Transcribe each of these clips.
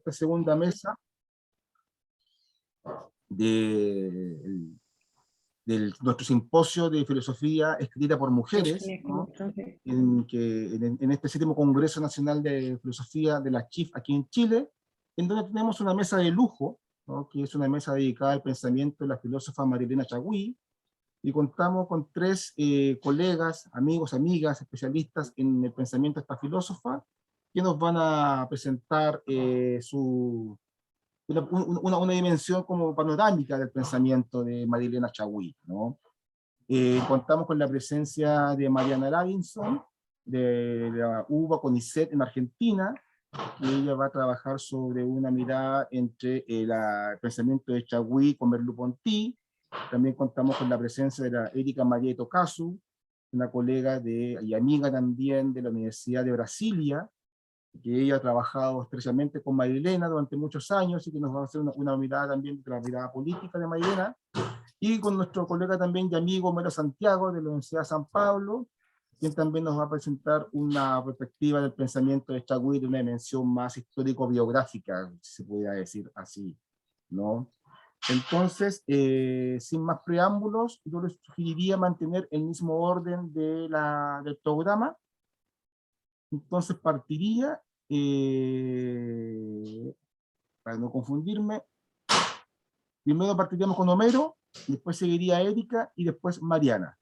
esta segunda mesa de nuestro simposio de filosofía escrita por mujeres, ¿no? En este 7º Congreso Nacional de Filosofía de la CHIF aquí en Chile, en donde tenemos una mesa de lujo, ¿no? Que es una mesa dedicada al pensamiento de la filósofa Marilena Chagüí, y contamos con 3 colegas, amigos, amigas, especialistas en el pensamiento de esta filósofa, que nos van a presentar una dimensión como panorámica del pensamiento de Marilena Chagüí, ¿no? Contamos con la presencia de Mariana Lavinson, de la UBA CONICET en Argentina, y ella va a trabajar sobre una mirada entre el pensamiento de Chagüí con Merleau-Ponty. También contamos con la presencia de la Erika Maria Tocasu, una colega y amiga también de la Universidad de Brasilia, que ella ha trabajado estrechamente con Marilena durante muchos años y que nos va a hacer una mirada también de la mirada política de Marilena, y con nuestro colega también y amigo Melo Santiago de la Universidad de San Pablo, quien también nos va a presentar una perspectiva del pensamiento de Chagüí de una dimensión más histórico-biográfica, si se pudiera decir así, ¿no? Entonces, sin más preámbulos, yo les sugeriría mantener el mismo orden del programa. Entonces partiría, para no confundirme, primero partiríamos con Homero, después seguiría Erika y después Mariana.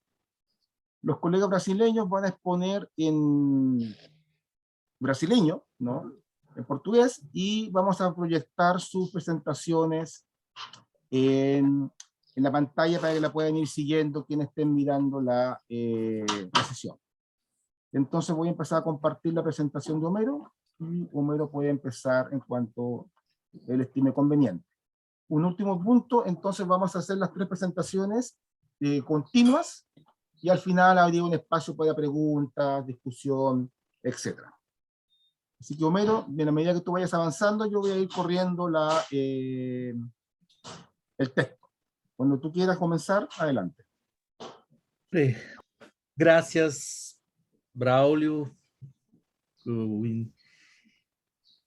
Los colegas brasileños van a exponer en brasileño, ¿no? En portugués, y vamos a proyectar sus presentaciones en la pantalla para que la puedan ir siguiendo quienes estén mirando la sesión. Entonces voy a empezar a compartir la presentación de Homero, y Homero puede empezar en cuanto él estime conveniente. Un último punto, entonces vamos a hacer las 3 presentaciones continuas, y al final habría un espacio para preguntas, discusión, etc. Así que Homero, a medida que tú vayas avanzando, yo voy a ir corriendo el texto. Cuando tú quieras comenzar, adelante. Gracias, Braulio.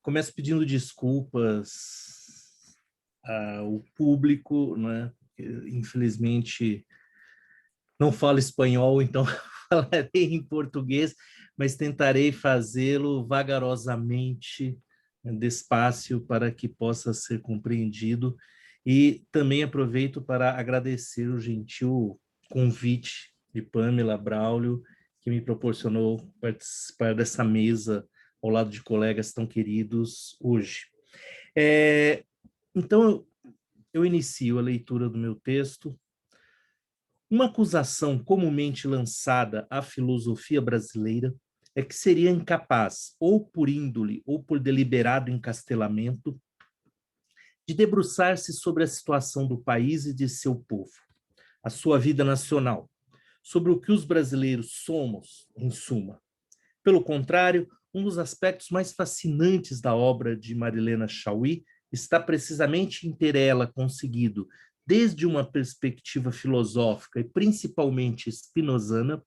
Começo pedindo desculpas ao público, né? Infelizmente não falo espanhol, então falarei em português, mas tentarei fazê-lo vagarosamente, despacio, para que possa ser compreendido. E também aproveito para agradecer o gentil convite de Pamela Braulio, que me proporcionou participar dessa mesa ao lado de colegas tão queridos hoje. Então, eu inicio a leitura do meu texto. Uma acusação comumente lançada à filosofia brasileira é que seria incapaz, ou por índole ou por deliberado encastelamento, de debruçar-se sobre a situação do país e de seu povo, a sua vida nacional, sobre o que os brasileiros somos, em suma. Pelo contrário, um dos aspectos mais fascinantes da obra de Marilena Chagüí está precisamente em ter ela conseguido, desde uma perspectiva filosófica e principalmente spinozana,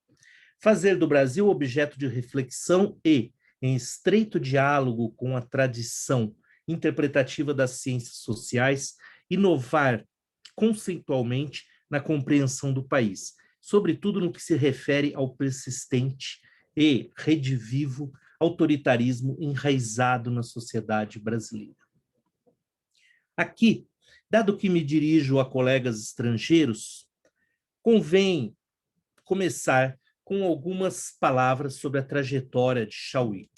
fazer do Brasil objeto de reflexão e, em estreito diálogo com a tradição interpretativa das ciências sociais, inovar conceitualmente na compreensão do país, sobretudo no que se refere ao persistente e redivivo autoritarismo enraizado na sociedade brasileira. Aqui, dado que me dirijo a colegas estrangeiros, convém começar com algumas palavras sobre a trajetória de Chagüí.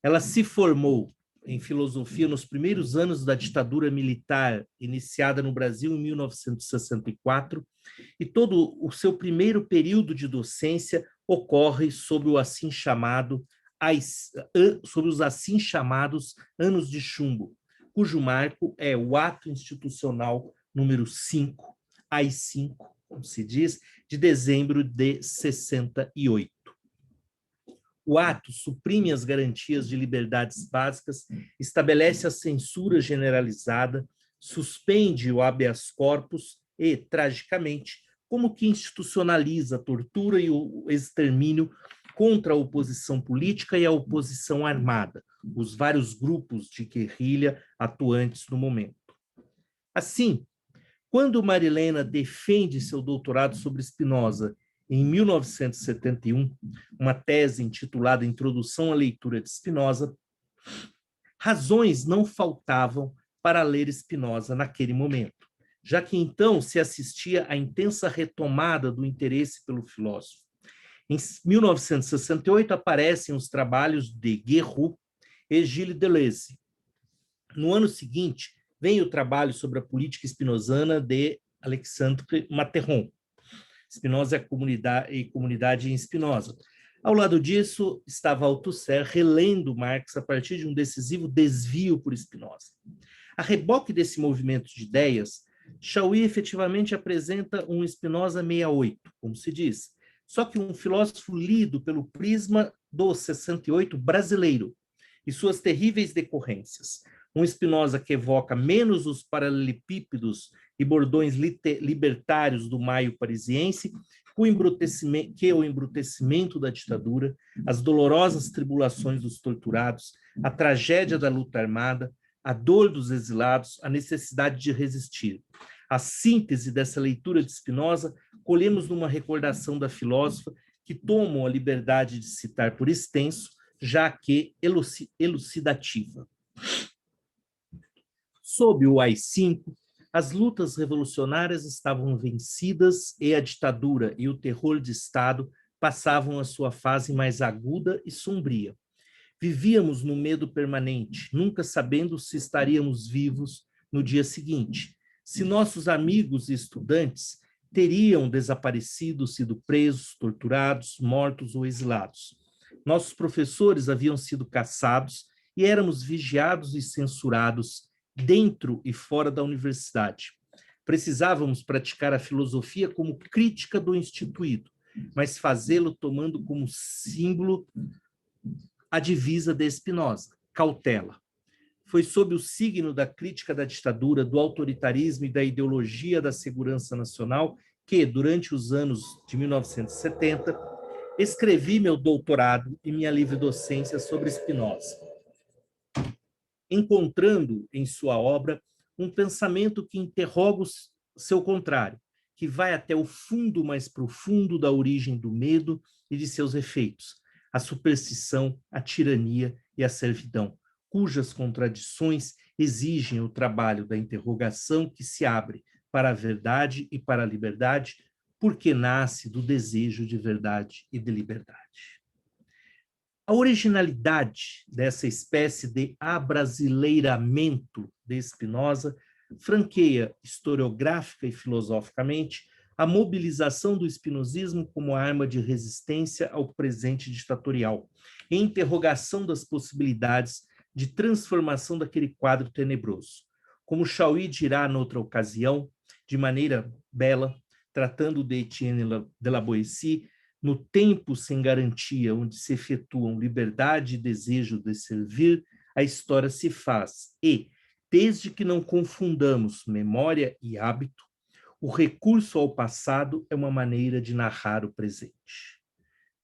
Ela se formou em filosofia nos primeiros anos da ditadura militar, iniciada no Brasil em 1964, e todo o seu primeiro período de docência ocorre sob os assim chamados anos de chumbo, cujo marco é o ato institucional número 5, AI-5, como se diz, de dezembro de 68. O ato suprime as garantias de liberdades básicas, estabelece a censura generalizada, suspende o habeas corpus e, tragicamente, como que institucionaliza a tortura e o extermínio contra a oposição política e a oposição armada, os vários grupos de guerrilha atuantes no momento. Assim, quando Marilena defende seu doutorado sobre Spinoza em 1971, uma tese intitulada Introdução à Leitura de Spinoza, razões não faltavam para ler Spinoza naquele momento, já que então se assistia à intensa retomada do interesse pelo filósofo. Em 1968 aparecem os trabalhos de Guerroux e Gilles Deleuze. No ano seguinte, vem o trabalho sobre a política spinozana de Alexandre Matterhorn, Spinoza e comunidade em Spinoza. Ao lado disso, estava Althusser relendo Marx a partir de um decisivo desvio por Spinoza. A reboque desse movimento de ideias, Chauí efetivamente apresenta um Spinoza 68, como se diz, só que um filósofo lido pelo prisma do 68 brasileiro e suas terríveis decorrências. Um Spinoza que evoca menos os paralelepípedos e bordões libertários do maio parisiense que o embrutecimento da ditadura, as dolorosas tribulações dos torturados, a tragédia da luta armada, a dor dos exilados, a necessidade de resistir. A síntese dessa leitura de Spinoza colhemos numa recordação da filósofa que tomam a liberdade de citar por extenso, já que elucidativa. Sob o AI-5, as lutas revolucionárias estavam vencidas e a ditadura e o terror de Estado passavam a sua fase mais aguda e sombria. Vivíamos no medo permanente, nunca sabendo se estaríamos vivos no dia seguinte, se nossos amigos e estudantes teriam desaparecido, sido presos, torturados, mortos ou exilados. Nossos professores haviam sido caçados e éramos vigiados e censurados dentro e fora da universidade. Precisávamos praticar a filosofia como crítica do instituído, mas fazê-lo tomando como símbolo a divisa de Spinoza, cautela. Foi sob o signo da crítica da ditadura, do autoritarismo e da ideologia da segurança nacional que, durante os anos de 1970, escrevi meu doutorado e minha livre docência sobre Spinoza, encontrando em sua obra um pensamento que interroga o seu contrário, que vai até o fundo mais profundo da origem do medo e de seus efeitos, a superstição, a tirania e a servidão, cujas contradições exigem o trabalho da interrogação que se abre para a verdade e para a liberdade, porque nasce do desejo de verdade e de liberdade. A originalidade dessa espécie de abrasileiramento de Spinoza franqueia historiográfica e filosoficamente a mobilização do espinosismo como arma de resistência ao presente ditatorial, e interrogação das possibilidades de transformação daquele quadro tenebroso. Como Chauí dirá noutra ocasião, de maneira bela, tratando de Etienne de la Boétie, no tempo sem garantia, onde se efetuam liberdade e desejo de servir, a história se faz e, desde que não confundamos memória e hábito, o recurso ao passado é uma maneira de narrar o presente.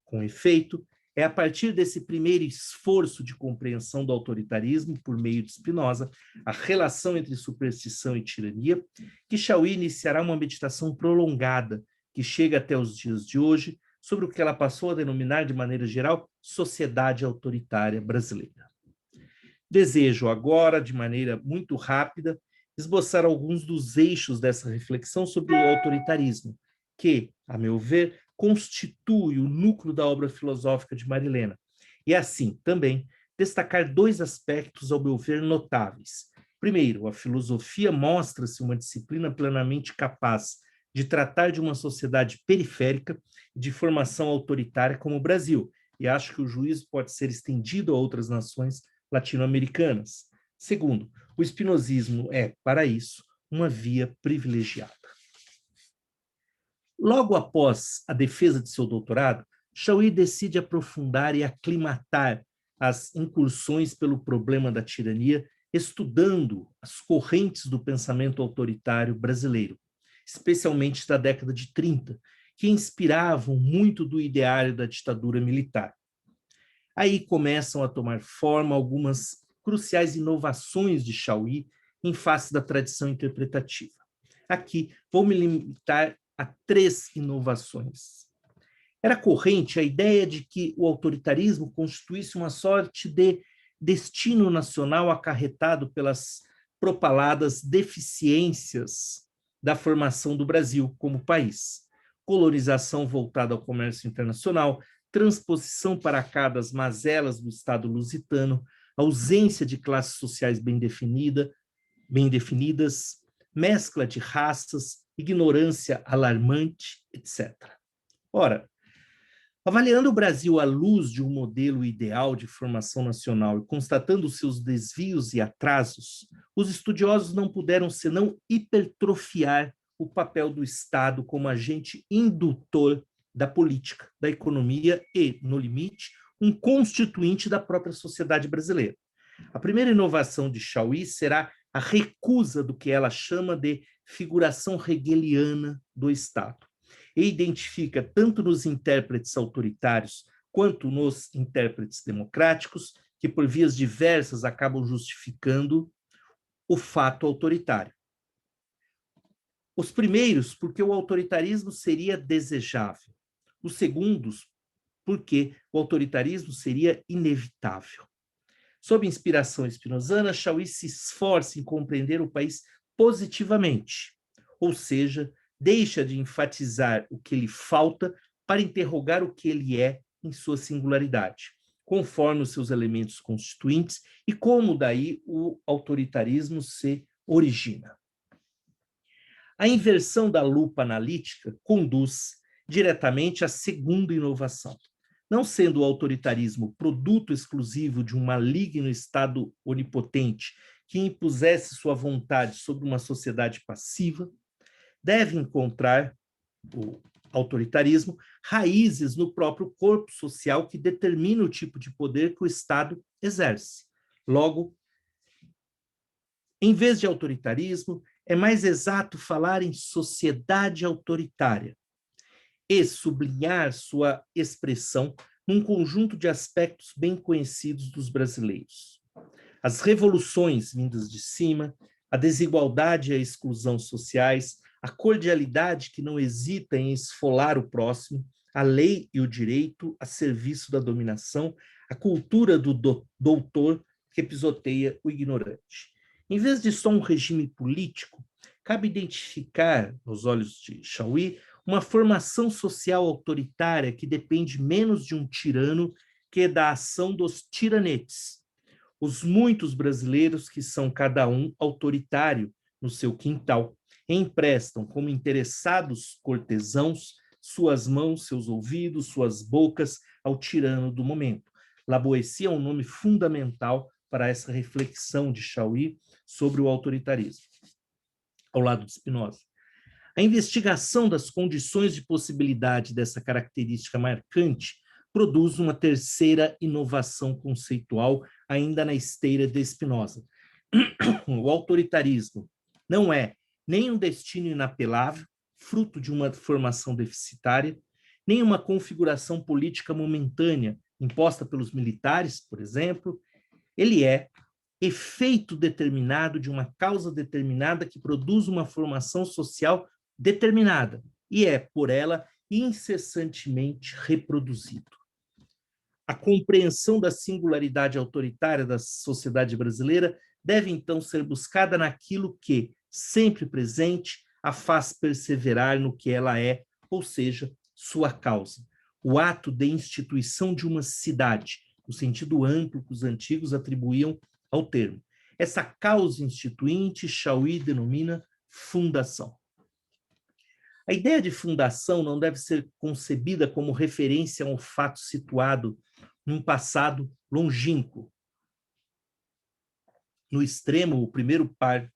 Com efeito, é a partir desse primeiro esforço de compreensão do autoritarismo por meio de Spinoza, a relação entre superstição e tirania, que Chauí iniciará uma meditação prolongada que chega até os dias de hoje sobre o que ela passou a denominar de maneira geral sociedade autoritária brasileira. Desejo agora, de maneira muito rápida, esboçar alguns dos eixos dessa reflexão sobre o autoritarismo, que, a meu ver, constitui o núcleo da obra filosófica de Marilena. E assim, também, destacar dois aspectos, ao meu ver, notáveis. Primeiro, a filosofia mostra-se uma disciplina plenamente capaz de tratar de uma sociedade periférica de formação autoritária como o Brasil, e acho que o juízo pode ser estendido a outras nações latino-americanas. Segundo, o espinosismo é, para isso, uma via privilegiada. Logo após a defesa de seu doutorado, Chauí decide aprofundar e aclimatar as incursões pelo problema da tirania, estudando as correntes do pensamento autoritário brasileiro, especialmente da década de 30, que inspiravam muito do ideário da ditadura militar. Aí começam a tomar forma algumas cruciais inovações de Chauí em face da tradição interpretativa. Aqui vou me limitar a 3 inovações. Era corrente a ideia de que o autoritarismo constituísse uma sorte de destino nacional acarretado pelas propaladas deficiências da formação do Brasil como país. Colonização voltada ao comércio internacional, transposição para cá das mazelas do Estado lusitano, ausência de classes sociais bem definidas, mescla de raças, ignorância alarmante, etc. Ora, avaliando o Brasil à luz de um modelo ideal de formação nacional e constatando seus desvios e atrasos, os estudiosos não puderam senão hipertrofiar o papel do Estado como agente indutor da política, da economia e, no limite, um constituinte da própria sociedade brasileira. A primeira inovação de Chauí será a recusa do que ela chama de figuração hegeliana do Estado. E identifica, tanto nos intérpretes autoritários quanto nos intérpretes democráticos, que por vias diversas acabam justificando o fato autoritário. Os primeiros, porque o autoritarismo seria desejável. Os segundos, porque o autoritarismo seria inevitável. Sob inspiração spinozana, Chauí se esforça em compreender o país positivamente, ou seja, deixa de enfatizar o que lhe falta para interrogar o que ele é em sua singularidade, conforme os seus elementos constituintes e como daí o autoritarismo se origina. A inversão da lupa analítica conduz diretamente à segunda inovação. Não sendo o autoritarismo produto exclusivo de um maligno Estado onipotente que impusesse sua vontade sobre uma sociedade passiva, deve encontrar o autoritarismo raízes no próprio corpo social que determina o tipo de poder que o Estado exerce. Logo, em vez de autoritarismo, é mais exato falar em sociedade autoritária e sublinhar sua expressão num conjunto de aspectos bem conhecidos dos brasileiros. As revoluções vindas de cima, a desigualdade e a exclusão sociais, a cordialidade que não hesita em esfolar o próximo, a lei e o direito a serviço da dominação, a cultura do doutor que pisoteia o ignorante. Em vez de só um regime político, cabe identificar, nos olhos de Chauí, uma formação social autoritária que depende menos de um tirano que da ação dos tiranetes, os muitos brasileiros que são cada um autoritário no seu quintal, e emprestam como interessados cortesãos suas mãos, seus ouvidos, suas bocas ao tirano do momento. La Boétie é um nome fundamental para essa reflexão de Chauí sobre o autoritarismo, ao lado de Spinoza. A investigação das condições de possibilidade dessa característica marcante produz uma terceira inovação conceitual, ainda na esteira de Spinoza. O autoritarismo não é nem um destino inapelável, fruto de uma formação deficitária, nem uma configuração política momentânea, imposta pelos militares, por exemplo. Ele é efeito determinado de uma causa determinada que produz uma formação social determinada e é, por ela, incessantemente reproduzido. A compreensão da singularidade autoritária da sociedade brasileira deve, então, ser buscada naquilo que, sempre presente, a faz perseverar no que ela é, ou seja, sua causa. O ato de instituição de uma cidade, no sentido amplo que os antigos atribuíam ao termo. Essa causa instituinte, Chauí denomina fundação. A ideia de fundação não deve ser concebida como referência a um fato situado num passado longínquo. No extremo, o primeiro par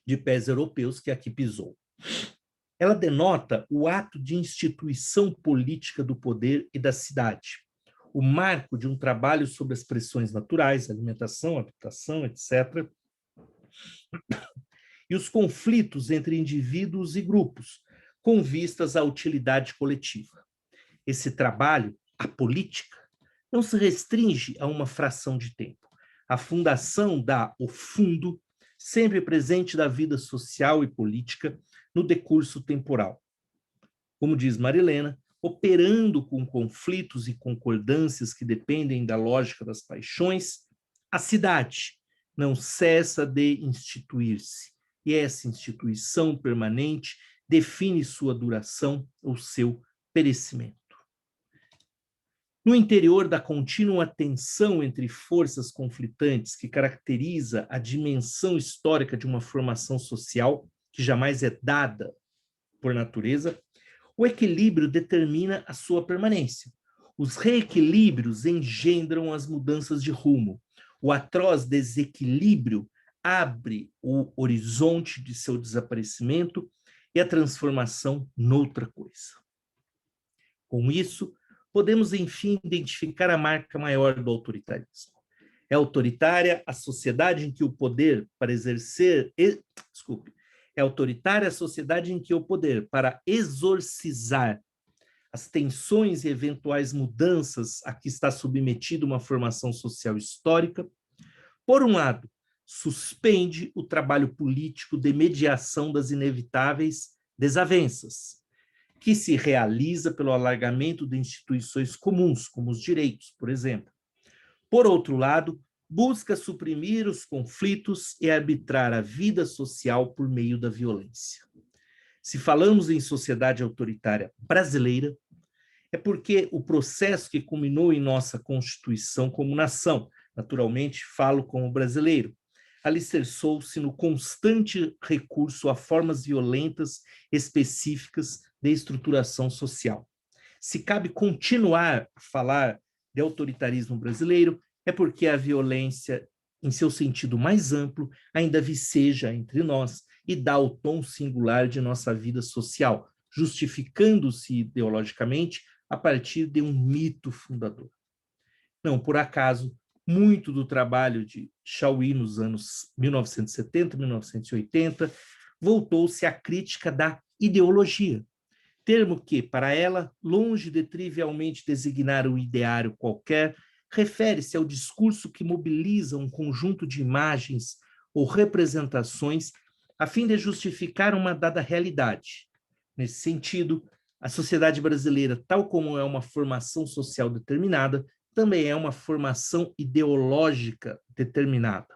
de pés europeus que aqui pisou. Ela denota o ato de instituição política do poder e da cidade, o marco de um trabalho sobre as pressões naturais, alimentação, habitação, etc., e os conflitos entre indivíduos e grupos, com vistas à utilidade coletiva. Esse trabalho, a política, não se restringe a uma fração de tempo. A fundação dá o fundo, sempre presente da vida social e política, no decurso temporal. Como diz Marilena, operando com conflitos e concordâncias que dependem da lógica das paixões, a cidade não cessa de instituir-se, e essa instituição permanente define sua duração ou seu perecimento. No interior da contínua tensão entre forças conflitantes que caracteriza a dimensão histórica de uma formação social, que jamais é dada por natureza, o equilíbrio determina a sua permanência. Os reequilíbrios engendram as mudanças de rumo. O atroz desequilíbrio abre o horizonte de seu desaparecimento e a transformação noutra coisa. Com isso, podemos, enfim, identificar a marca maior do autoritarismo. É autoritária a sociedade em que o poder para exercer... É autoritária a sociedade em que o poder para exorcizar as tensões e eventuais mudanças a que está submetida uma formação social histórica, por um lado, suspende o trabalho político de mediação das inevitáveis desavenças, que se realiza pelo alargamento de instituições comuns, como os direitos, por exemplo. Por outro lado, busca suprimir os conflitos e arbitrar a vida social por meio da violência. Se falamos em sociedade autoritária brasileira, é porque o processo que culminou em nossa Constituição como nação, naturalmente falo como brasileiro, alicerçou-se no constante recurso a formas violentas específicas de estruturação social. Se cabe continuar a falar de autoritarismo brasileiro, é porque a violência, em seu sentido mais amplo, ainda viceja entre nós e dá o tom singular de nossa vida social, justificando-se ideologicamente a partir de um mito fundador. Não por acaso, muito do trabalho de Chauí nos anos 1970, 1980, voltou-se à crítica da ideologia, termo que, para ela, longe de trivialmente designar um ideário qualquer, refere-se ao discurso que mobiliza um conjunto de imagens ou representações a fim de justificar uma dada realidade. Nesse sentido, a sociedade brasileira, tal como é uma formação social determinada, também é uma formação ideológica determinada.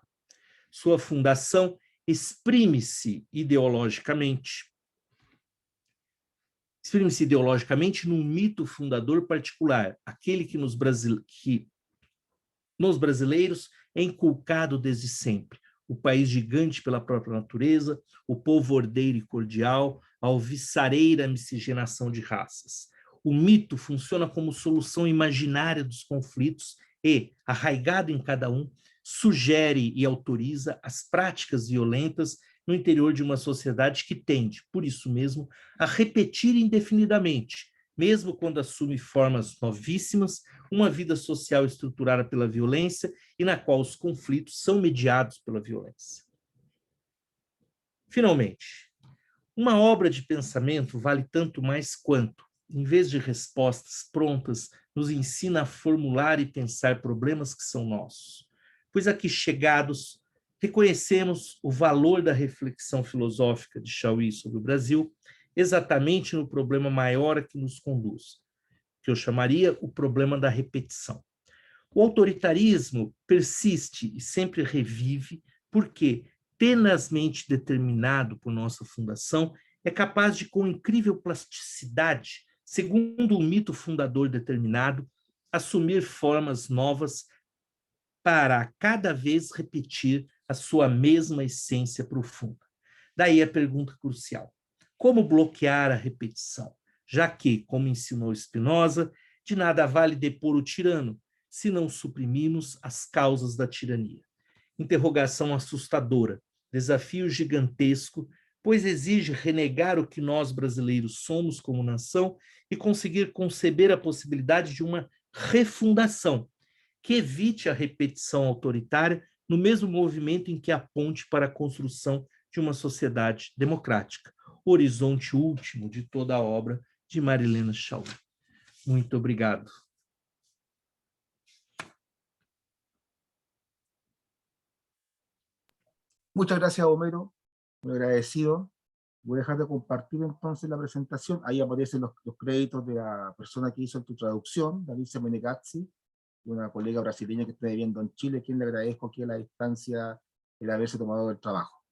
Sua fundação exprime-se ideologicamente num mito fundador particular, aquele que nos brasileiros é inculcado desde sempre. O país gigante pela própria natureza, o povo ordeiro e cordial, a alvissareira miscigenação de raças. O mito funciona como solução imaginária dos conflitos e, arraigado em cada um, sugere e autoriza as práticas violentas no interior de uma sociedade que tende, por isso mesmo, a repetir indefinidamente, mesmo quando assume formas novíssimas, uma vida social estruturada pela violência e na qual os conflitos são mediados pela violência. Finalmente, uma obra de pensamento vale tanto mais quanto, em vez de respostas prontas, nos ensina a formular e pensar problemas que são nossos. Pois aqui chegados, reconhecemos o valor da reflexão filosófica de Chauí sobre o Brasil, exatamente no problema maior a que nos conduz, que eu chamaria o problema da repetição. O autoritarismo persiste e sempre revive porque, tenazmente determinado por nossa fundação, é capaz de, com incrível plasticidade, segundo um mito fundador determinado, assumir formas novas para cada vez repetir a sua mesma essência profunda. Daí a pergunta crucial: como bloquear a repetição? Já que, como ensinou Spinoza, de nada vale depor o tirano, se não suprimimos as causas da tirania. Interrogação assustadora, desafio gigantesco, pois exige renegar o que nós brasileiros somos como nação e conseguir conceber a possibilidade de uma refundação que evite a repetição autoritária no mesmo movimento em que aponte para a construção de uma sociedade democrática, o horizonte último de toda a obra de Marilena Chauí. Muito obrigado. Muchas gracias, Homero. Muy agradecido. Voy a dejar de compartir entonces la presentación. Ahí aparecen los créditos de la persona que hizo tu traducción, Alicia Menegazzi, una colega brasileña que está viviendo en Chile, a quien le agradezco aquí a la distancia el haberse tomado el trabajo.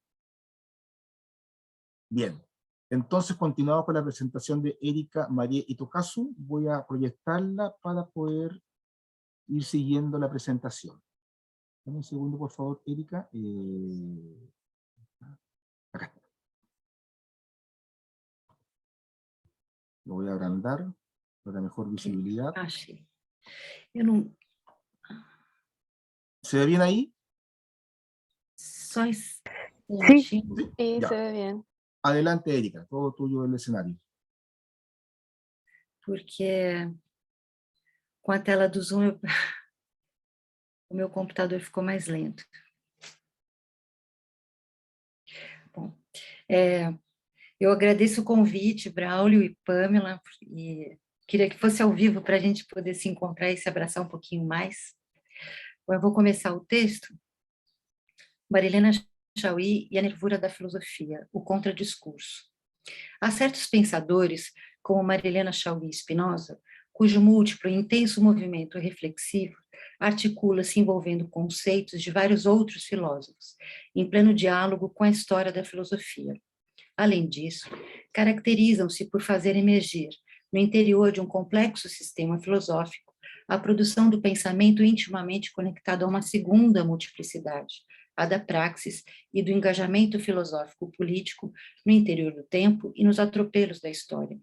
Bien, entonces continuamos con la presentación de Erika Marie Itokazu. Voy a proyectarla para poder ir siguiendo la presentación. Dame un segundo, por favor, Erika. Acá está. Lo voy a agrandar para mejor visibilidad. Achei. Eu não... ¿Se ve bien ahí? Só esse... Sí, ¿Sí? sí, Ya. se ve bien. Adelante, Erika, todo tuyo el escenario. Porque com a tela do Zoom, o meu computador ficou mais lento. Bom, eu agradeço o convite, Braulio e Pamela, e queria que fosse ao vivo para a gente poder se encontrar e se abraçar um pouquinho mais. Bom, eu vou começar o texto. Marilena Chauí e a nervura da filosofia, o contradiscurso. Há certos pensadores, como Marilena Chauí Spinoza, cujo múltiplo e intenso movimento reflexivo articula-se envolvendo conceitos de vários outros filósofos, em pleno diálogo com a história da filosofia. Além disso, caracterizam-se por fazer emergir, no interior de um complexo sistema filosófico, a produção do pensamento intimamente conectado a uma segunda multiplicidade, a da praxis e do engajamento filosófico-político no interior do tempo e nos atropelos da história.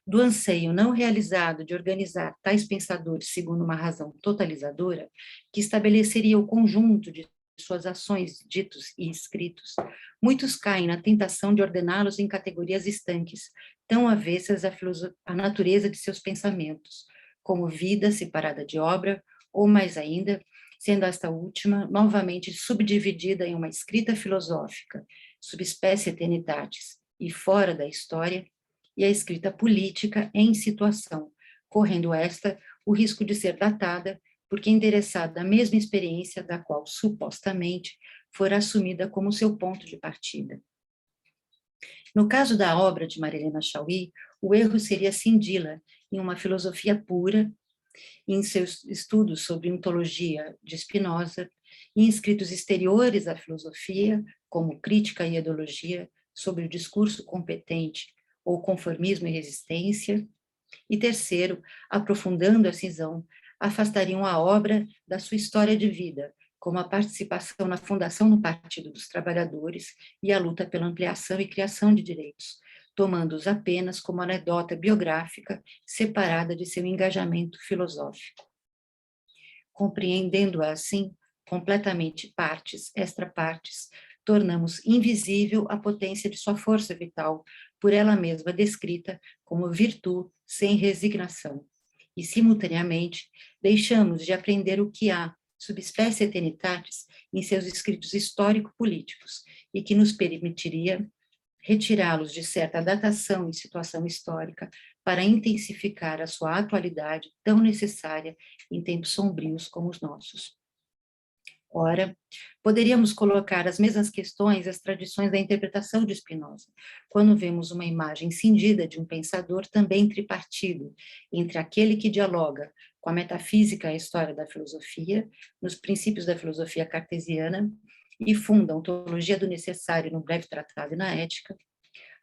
Do anseio não realizado de organizar tais pensadores segundo uma razão totalizadora, que estabeleceria o conjunto de suas ações, ditos e escritos, muitos caem na tentação de ordená-los em categorias estanques, tão avessas à natureza de seus pensamentos, como vida separada de obra, ou mais ainda, sendo esta última novamente subdividida em uma escrita filosófica, subespécie eternitatis, e fora da história, e a escrita política em situação, correndo esta o risco de ser datada, porque endereçada à mesma experiência da qual, supostamente, fora assumida como seu ponto de partida. No caso da obra de Marilena Chauí, o erro seria cindi-la em uma filosofia pura, em seus estudos sobre ontologia de Spinoza, em escritos exteriores à filosofia, como Crítica e Ideologia, sobre o discurso competente ou conformismo e resistência, e terceiro, aprofundando a cisão, afastariam a obra da sua história de vida, como a participação na fundação do Partido dos Trabalhadores e a luta pela ampliação e criação de direitos, tomando-os apenas como anedota biográfica separada de seu engajamento filosófico. Compreendendo-a assim, completamente partes, extra partes, tornamos invisível a potência de sua força vital, por ela mesma descrita como virtude sem resignação, e, simultaneamente, deixamos de aprender o que há, subespécie eternitatis, em seus escritos histórico-políticos, e que nos permitiria retirá-los de certa datação e situação histórica para intensificar a sua atualidade tão necessária em tempos sombrios como os nossos. Ora, poderíamos colocar as mesmas questões às tradições da interpretação de Spinoza, quando vemos uma imagem cindida de um pensador também tripartido, entre aquele que dialoga com a metafísica e a história da filosofia, nos princípios da filosofia cartesiana, e funda a ontologia do necessário no breve tratado e na ética,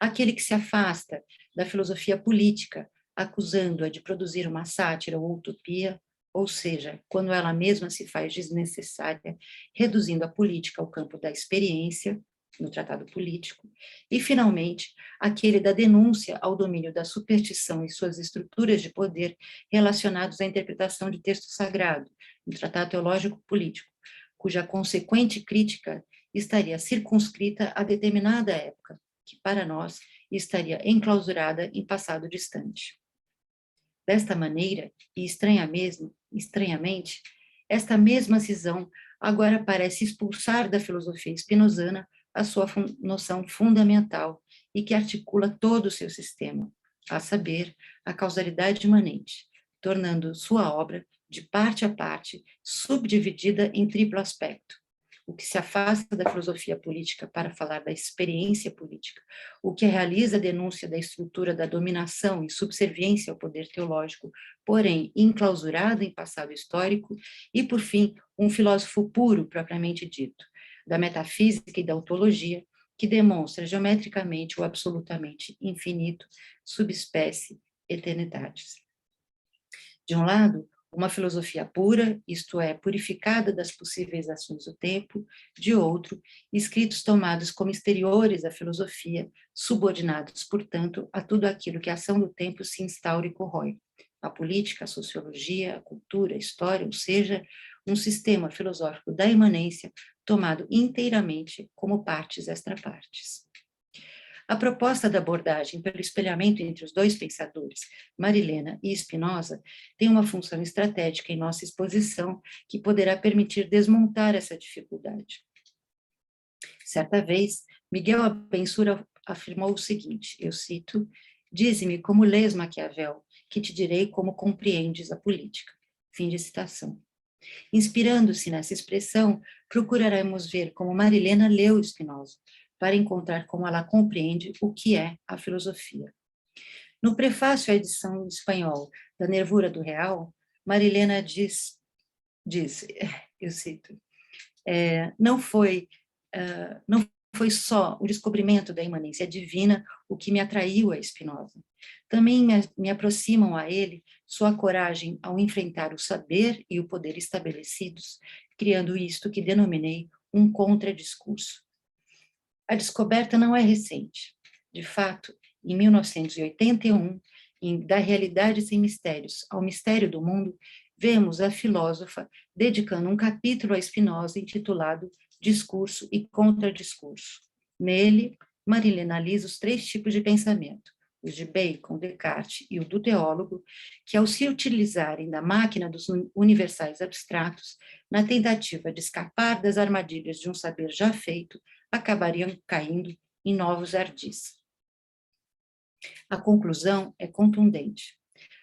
aquele que se afasta da filosofia política, acusando-a de produzir uma sátira ou utopia, ou seja, quando ela mesma se faz desnecessária, reduzindo a política ao campo da experiência, no tratado político, e, finalmente, aquele da denúncia ao domínio da superstição e suas estruturas de poder relacionados à interpretação de texto sagrado, no tratado teológico político, cuja consequente crítica estaria circunscrita a determinada época, que para nós estaria enclausurada em passado distante. Desta maneira, e estranhamente, esta mesma cisão agora parece expulsar da filosofia spinozana a sua noção fundamental e que articula todo o seu sistema, a saber, a causalidade imanente, tornando sua obra, de parte a parte, subdividida em triplo aspecto: o que se afasta da filosofia política para falar da experiência política, o que realiza a denúncia da estrutura da dominação e subserviência ao poder teológico, porém enclausurado em passado histórico, e, por fim, um filósofo puro, propriamente dito, da metafísica e da ontologia, que demonstra geometricamente o absolutamente infinito, subespécie, eternidades. De um lado, uma filosofia pura, isto é, purificada das possíveis ações do tempo; de outro, escritos tomados como exteriores à filosofia, subordinados, portanto, a tudo aquilo que a ação do tempo se instaura e corrói: a política, a sociologia, a cultura, a história, ou seja, um sistema filosófico da imanência tomado inteiramente como partes extra-partes. A proposta da abordagem pelo espelhamento entre os dois pensadores, Marilena e Spinoza, tem uma função estratégica em nossa exposição que poderá permitir desmontar essa dificuldade. Certa vez, Miguel Abençour afirmou o seguinte, eu cito: "Dize-me como lês Maquiavel, que te direi como compreendes a política." Fim de citação. Inspirando-se nessa expressão, procuraremos ver como Marilena leu Spinoza, para encontrar como ela compreende o que é a filosofia. No prefácio à edição em espanhol da Nervura do Real, Marilena diz, eu cito, não foi só o descobrimento da imanência divina o que me atraiu a Spinoza. Também me aproximam a ele sua coragem ao enfrentar o saber e o poder estabelecidos, criando isto que denominei um contradiscurso. A descoberta não é recente. De fato, em 1981, Da Realidade Sem Mistérios ao Mistério do Mundo, vemos a filósofa dedicando um capítulo a Spinoza intitulado Discurso e Contradiscurso. Nele, Marilena analisa os 3 tipos de pensamento, os de Bacon, Descartes e o do teólogo, que ao se utilizarem da máquina dos universais abstratos, na tentativa de escapar das armadilhas de um saber já feito, acabariam caindo em novos ardis. A conclusão é contundente.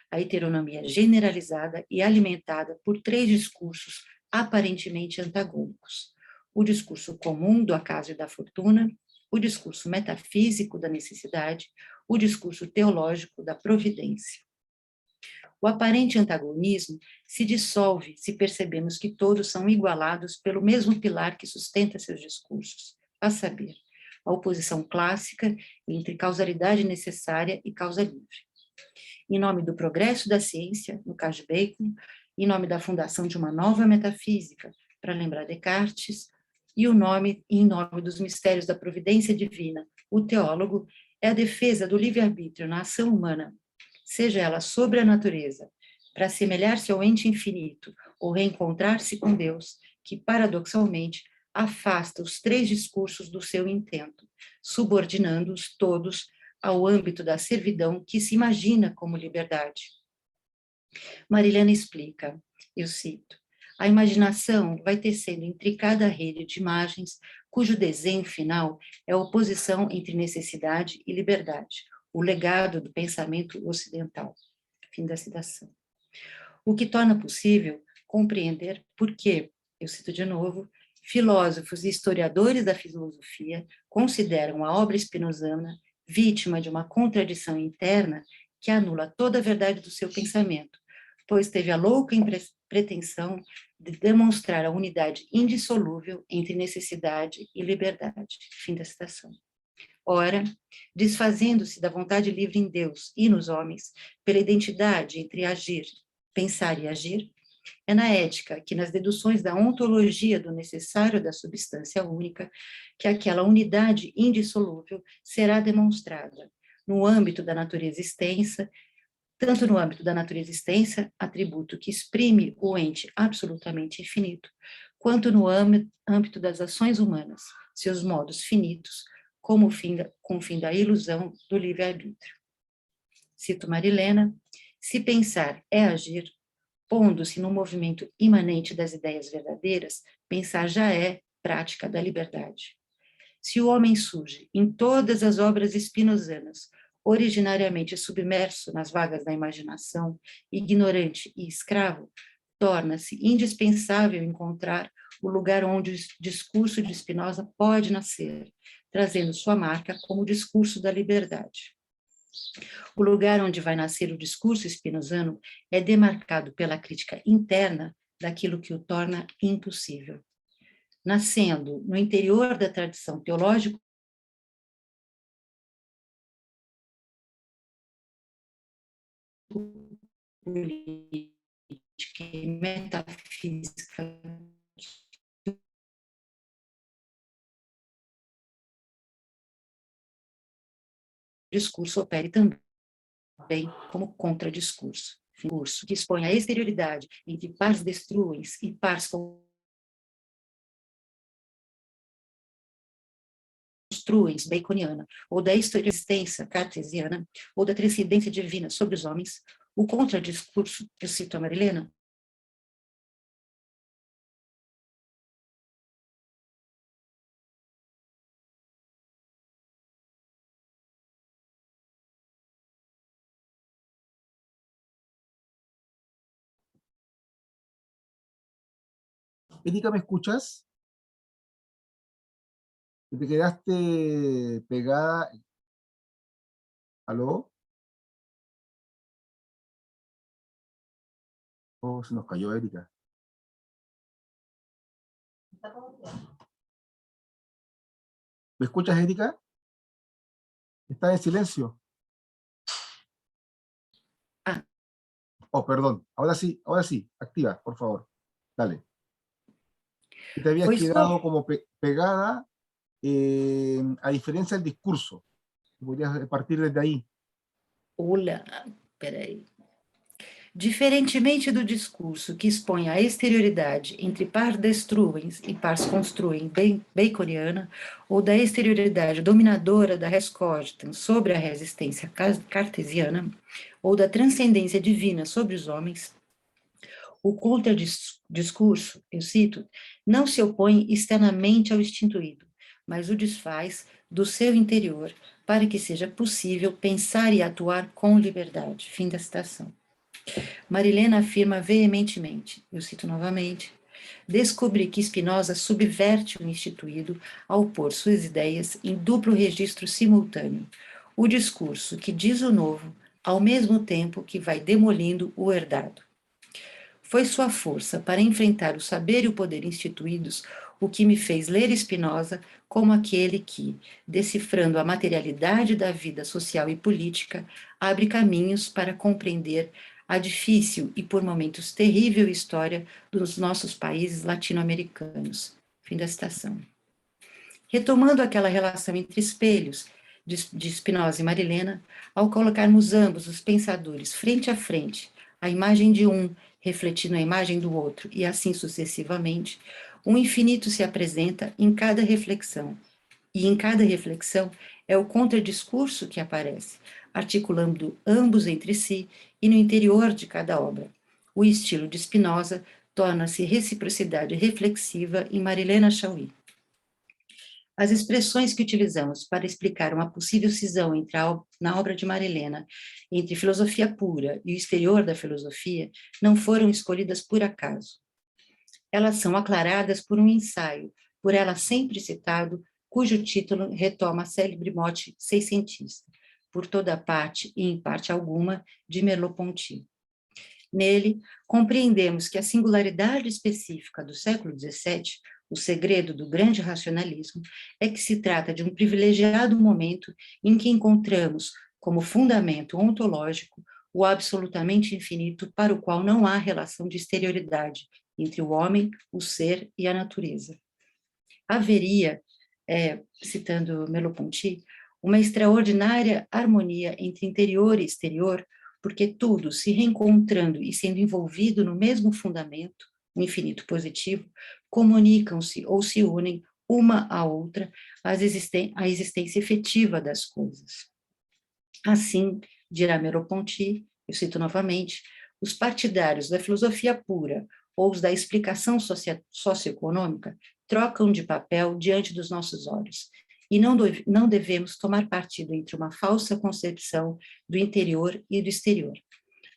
A heteronomia generalizada e alimentada por 3 discursos aparentemente antagônicos: o discurso comum do acaso e da fortuna, o discurso metafísico da necessidade, o discurso teológico da providência. O aparente antagonismo se dissolve se percebemos que todos são igualados pelo mesmo pilar que sustenta seus discursos, a saber, a oposição clássica entre causalidade necessária e causa livre. Em nome do progresso da ciência, no caso de Bacon, em nome da fundação de uma nova metafísica, para lembrar Descartes, e em nome dos mistérios da providência divina, o teólogo, é a defesa do livre-arbítrio na ação humana, seja ela sobre a natureza, para assemelhar-se ao ente infinito ou reencontrar-se com Deus, que, paradoxalmente, afasta os 3 discursos do seu intento, subordinando-os todos ao âmbito da servidão que se imagina como liberdade. Marilena explica, eu cito: a imaginação vai tecendo intricada rede de imagens cujo desenho final é a oposição entre necessidade e liberdade, o legado do pensamento ocidental. Fim da citação. O que torna possível compreender por que, eu cito de novo, filósofos e historiadores da filosofia consideram a obra spinozana vítima de uma contradição interna que anula toda a verdade do seu pensamento, pois teve a louca pretensão de demonstrar a unidade indissolúvel entre necessidade e liberdade. Fim da citação. Ora, desfazendo-se da vontade livre em Deus e nos homens, pela identidade entre agir, pensar e agir, é na ética que nas deduções da ontologia do necessário da substância única que aquela unidade indissolúvel será demonstrada no âmbito da natureza extensa, tanto no âmbito da natureza extensa, atributo que exprime o ente absolutamente infinito, quanto no âmbito das ações humanas, seus modos finitos, com o fim da ilusão do livre-arbítrio. Cito Marilena: se pensar é agir, pondo-se no movimento imanente das ideias verdadeiras, pensar já é prática da liberdade. Se o homem surge em todas as obras spinozanas, originariamente submerso nas vagas da imaginação, ignorante e escravo, torna-se indispensável encontrar o lugar onde o discurso de Spinoza pode nascer, trazendo sua marca como o discurso da liberdade. O lugar onde vai nascer o discurso spinozano é demarcado pela crítica interna daquilo que o torna impossível. Nascendo no interior da tradição teológica política e metafísica discurso opere também como contradiscurso, discurso que expõe a exterioridade entre pars destruens e pars construens baconiana, ou da existência cartesiana, ou da transcendência divina sobre os homens, o contradiscurso, eu cito a Marilena, Erika, ¿me escuchas? ¿Te quedaste pegada? ¿Aló? Oh, se nos cayó Erika. ¿Me escuchas, Erika? ¿Estás en silencio? Ah. Oh, perdón. Ahora sí. Activa, por favor. Dale. Y te habías quedado como pegada, a diferencia del discurso. Podrías partir desde ahí. Olha, peraí. Diferentemente do discurso que expõe a exterioridade entre pars destruens e pars construem baconiana, ou da exterioridade dominadora da res cogitans sobre a resistência cartesiana, ou da transcendência divina sobre os homens, o contradiscurso, eu cito, não se opõe externamente ao instituído, mas o desfaz do seu interior para que seja possível pensar e atuar com liberdade. Fim da citação. Marilena afirma veementemente, eu cito novamente, descobri que Spinoza subverte o instituído ao pôr suas ideias em duplo registro simultâneo, o discurso que diz o novo, ao mesmo tempo que vai demolindo o herdado. Foi sua força para enfrentar o saber e o poder instituídos o que me fez ler Spinoza como aquele que, decifrando a materialidade da vida social e política, abre caminhos para compreender a difícil e, por momentos, terrível história dos nossos países latino-americanos. Fim da citação. Retomando aquela relação entre espelhos de Spinoza e Marilena, ao colocarmos ambos os pensadores frente a frente, a imagem de um refletindo a imagem do outro e assim sucessivamente, um infinito se apresenta em cada reflexão, e em cada reflexão é o contradiscurso que aparece, articulando ambos entre si e no interior de cada obra. O estilo de Spinoza torna-se reciprocidade reflexiva em Marilena Chauí. As expressões que utilizamos para explicar uma possível cisão na obra de Marilena entre filosofia pura e o exterior da filosofia não foram escolhidas por acaso. Elas são aclaradas por um ensaio, por ela sempre citado, cujo título retoma a célebre mote seiscentista, por toda parte e em parte alguma, de Merleau-Ponty. Nele, compreendemos que a singularidade específica do século XVII, o segredo do grande racionalismo, é que se trata de um privilegiado momento em que encontramos, como fundamento ontológico, o absolutamente infinito para o qual não há relação de exterioridade entre o homem, o ser e a natureza. Haveria, citando Merleau-Ponty, uma extraordinária harmonia entre interior e exterior, porque tudo se reencontrando e sendo envolvido no mesmo fundamento, o infinito positivo, comunicam-se ou se unem uma à outra à existência efetiva das coisas. Assim, dirá Merleau-Ponty, eu cito novamente, os partidários da filosofia pura ou os da explicação socioeconômica trocam de papel diante dos nossos olhos, e não devemos tomar partido entre uma falsa concepção do interior e do exterior.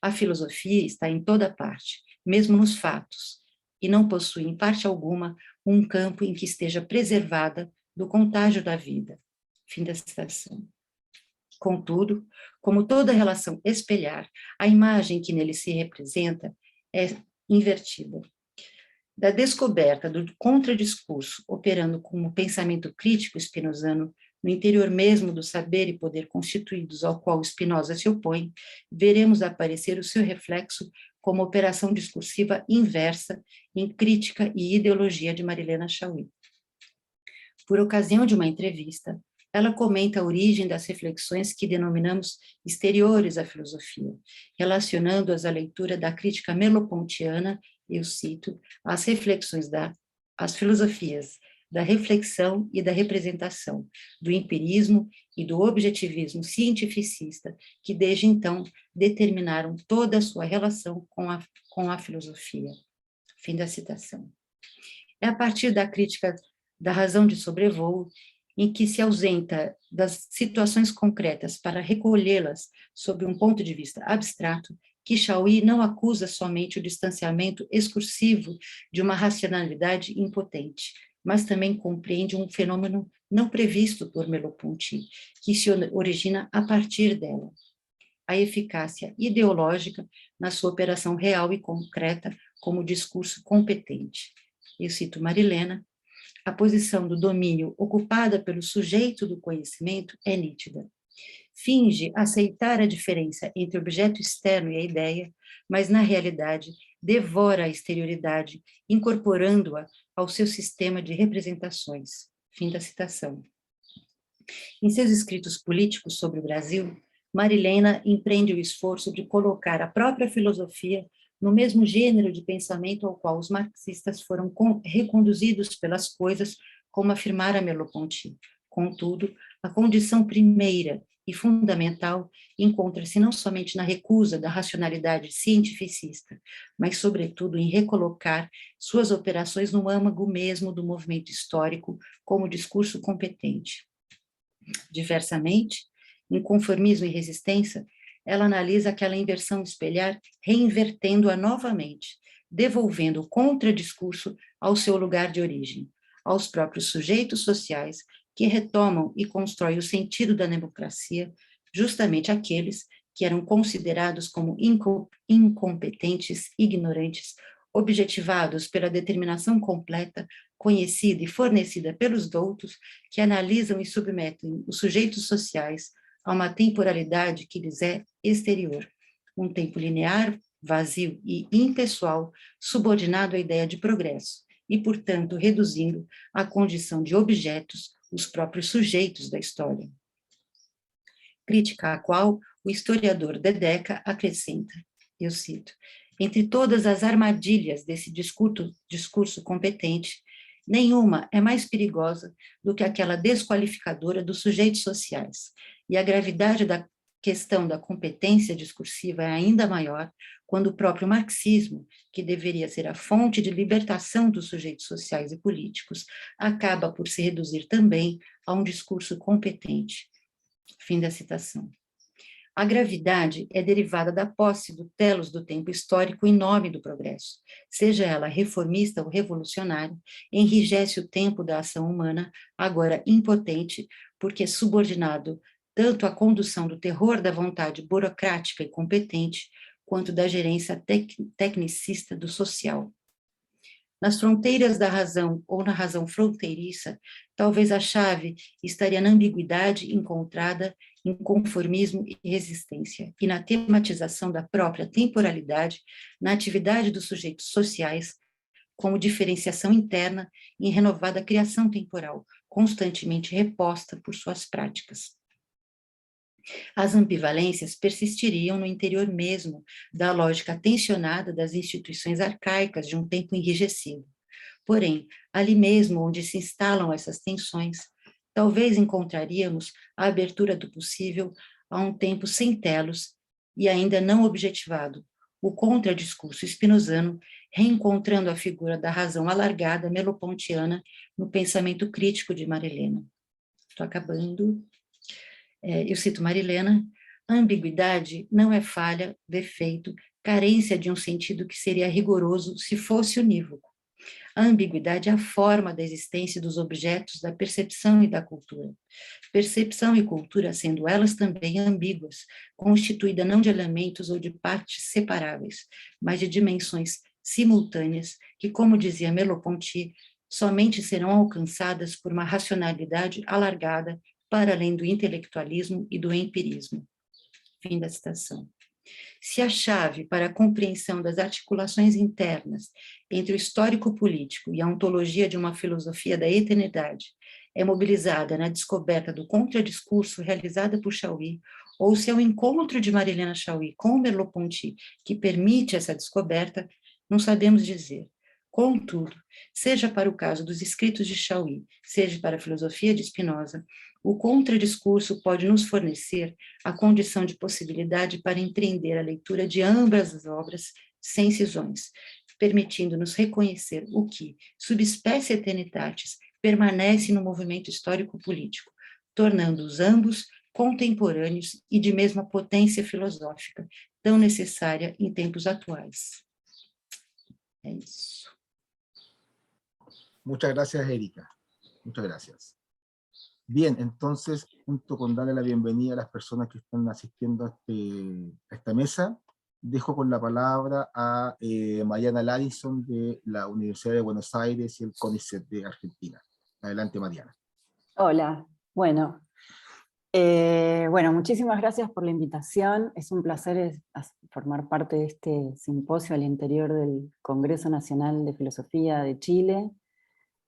A filosofia está em toda parte, mesmo nos fatos, e não possui, em parte alguma, um campo em que esteja preservada do contágio da vida. Fim da citação. Contudo, como toda relação espelhar, a imagem que nele se representa é invertida. Da descoberta do contradiscurso operando como pensamento crítico spinozano no interior mesmo do saber e poder constituídos ao qual Spinoza se opõe, veremos aparecer o seu reflexo como operação discursiva inversa em Crítica e Ideologia de Marilena Chaui. Por ocasião de uma entrevista, ela comenta a origem das reflexões que denominamos exteriores à filosofia, relacionando-as à leitura da crítica merleau-pontiana, eu cito, as reflexões as filosofias da reflexão e da representação, do empirismo e do objetivismo cientificista, que desde então determinaram toda a sua relação com a filosofia. Fim da citação. É a partir da crítica da razão de sobrevoo, em que se ausenta das situações concretas para recolhê-las sob um ponto de vista abstrato, que Chaui não acusa somente o distanciamento excursivo de uma racionalidade impotente, mas também compreende um fenômeno não previsto por Merleau-Ponty, que se origina a partir dela. A eficácia ideológica na sua operação real e concreta como discurso competente. Eu cito Marilena: a posição do domínio ocupada pelo sujeito do conhecimento é nítida. Finge aceitar a diferença entre o objeto externo e a ideia, mas, na realidade, devora a exterioridade, incorporando-a ao seu sistema de representações. Fim da citação. Em seus escritos políticos sobre o Brasil, Marilena empreende o esforço de colocar a própria filosofia no mesmo gênero de pensamento ao qual os marxistas foram reconduzidos pelas coisas, como afirmara Merleau-Ponty. Contudo, a condição primeira e fundamental encontra-se não somente na recusa da racionalidade cientificista, mas, sobretudo, em recolocar suas operações no âmago mesmo do movimento histórico como discurso competente. Diversamente, em Conformismo e Resistência, ela analisa aquela inversão espelhar, reinvertendo-a novamente, devolvendo o contradiscurso ao seu lugar de origem, aos próprios sujeitos sociais que retomam e constroem o sentido da democracia, justamente aqueles que eram considerados como incompetentes, ignorantes, objetivados pela determinação completa, conhecida e fornecida pelos doutos, que analisam e submetem os sujeitos sociais a uma temporalidade que lhes é exterior, um tempo linear, vazio e impessoal, subordinado à ideia de progresso, e, portanto, reduzindo à condição de objetos os próprios sujeitos da história. Crítica à qual o historiador Dedeca acrescenta, eu cito: entre todas as armadilhas desse discurso competente, nenhuma é mais perigosa do que aquela desqualificadora dos sujeitos sociais, e a gravidade da questão da competência discursiva é ainda maior quando o próprio marxismo, que deveria ser a fonte de libertação dos sujeitos sociais e políticos, acaba por se reduzir também a um discurso competente. Fim da citação. A gravidade é derivada da posse do telos do tempo histórico em nome do progresso. Seja ela reformista ou revolucionária, enrijece o tempo da ação humana, agora impotente, porque subordinado tanto à condução do terror da vontade burocrática e competente, quanto da gerência tecnicista do social. Nas fronteiras da razão ou na razão fronteiriça, talvez a chave estaria na ambiguidade encontrada em conformismo e resistência, e na tematização da própria temporalidade, na atividade dos sujeitos sociais, como diferenciação interna em renovada criação temporal, constantemente reposta por suas práticas. As ambivalências persistiriam no interior mesmo da lógica tensionada das instituições arcaicas de um tempo enrijecido. Porém, ali mesmo onde se instalam essas tensões, talvez encontraríamos a abertura do possível a um tempo sem telos e ainda não objetivado, o contradiscurso spinozano, reencontrando a figura da razão alargada merleau-pontiana no pensamento crítico de Marilena. Estou acabando. Eu cito Marilena: a ambiguidade não é falha, defeito, carência de um sentido que seria rigoroso se fosse unívoco. A ambiguidade é a forma da existência dos objetos da percepção e da cultura. Percepção e cultura sendo elas também ambíguas, constituída não de elementos ou de partes separáveis, mas de dimensões simultâneas que, como dizia Merleau-Ponty, somente serão alcançadas por uma racionalidade alargada para além do intelectualismo e do empirismo. Fim da citação. Se a chave para a compreensão das articulações internas entre o histórico político e a ontologia de uma filosofia da eternidade é mobilizada na descoberta do contradiscurso realizada por Chauí, ou se é o encontro de Marilena Chauí com Merleau-Ponty que permite essa descoberta, não sabemos dizer. Contudo, seja para o caso dos escritos de Chauí, seja para a filosofia de Spinoza, o contradiscurso pode nos fornecer a condição de possibilidade para empreender a leitura de ambas as obras sem cisões, permitindo-nos reconhecer o que, subespécie eternitatis, permanece no movimento histórico-político, tornando-os ambos contemporâneos e de mesma potência filosófica, tão necessária em tempos atuais. É isso. Muchas gracias, Erika. Muchas gracias. Bien, entonces, junto con darle la bienvenida a las personas que están asistiendo a esta mesa, dejo con la palabra a Mariana Ladison de la Universidad de Buenos Aires y el CONICET de Argentina. Adelante, Mariana. Hola, bueno, muchísimas gracias por la invitación. Es un placer formar parte de este simposio al interior del Congreso Nacional de Filosofía de Chile.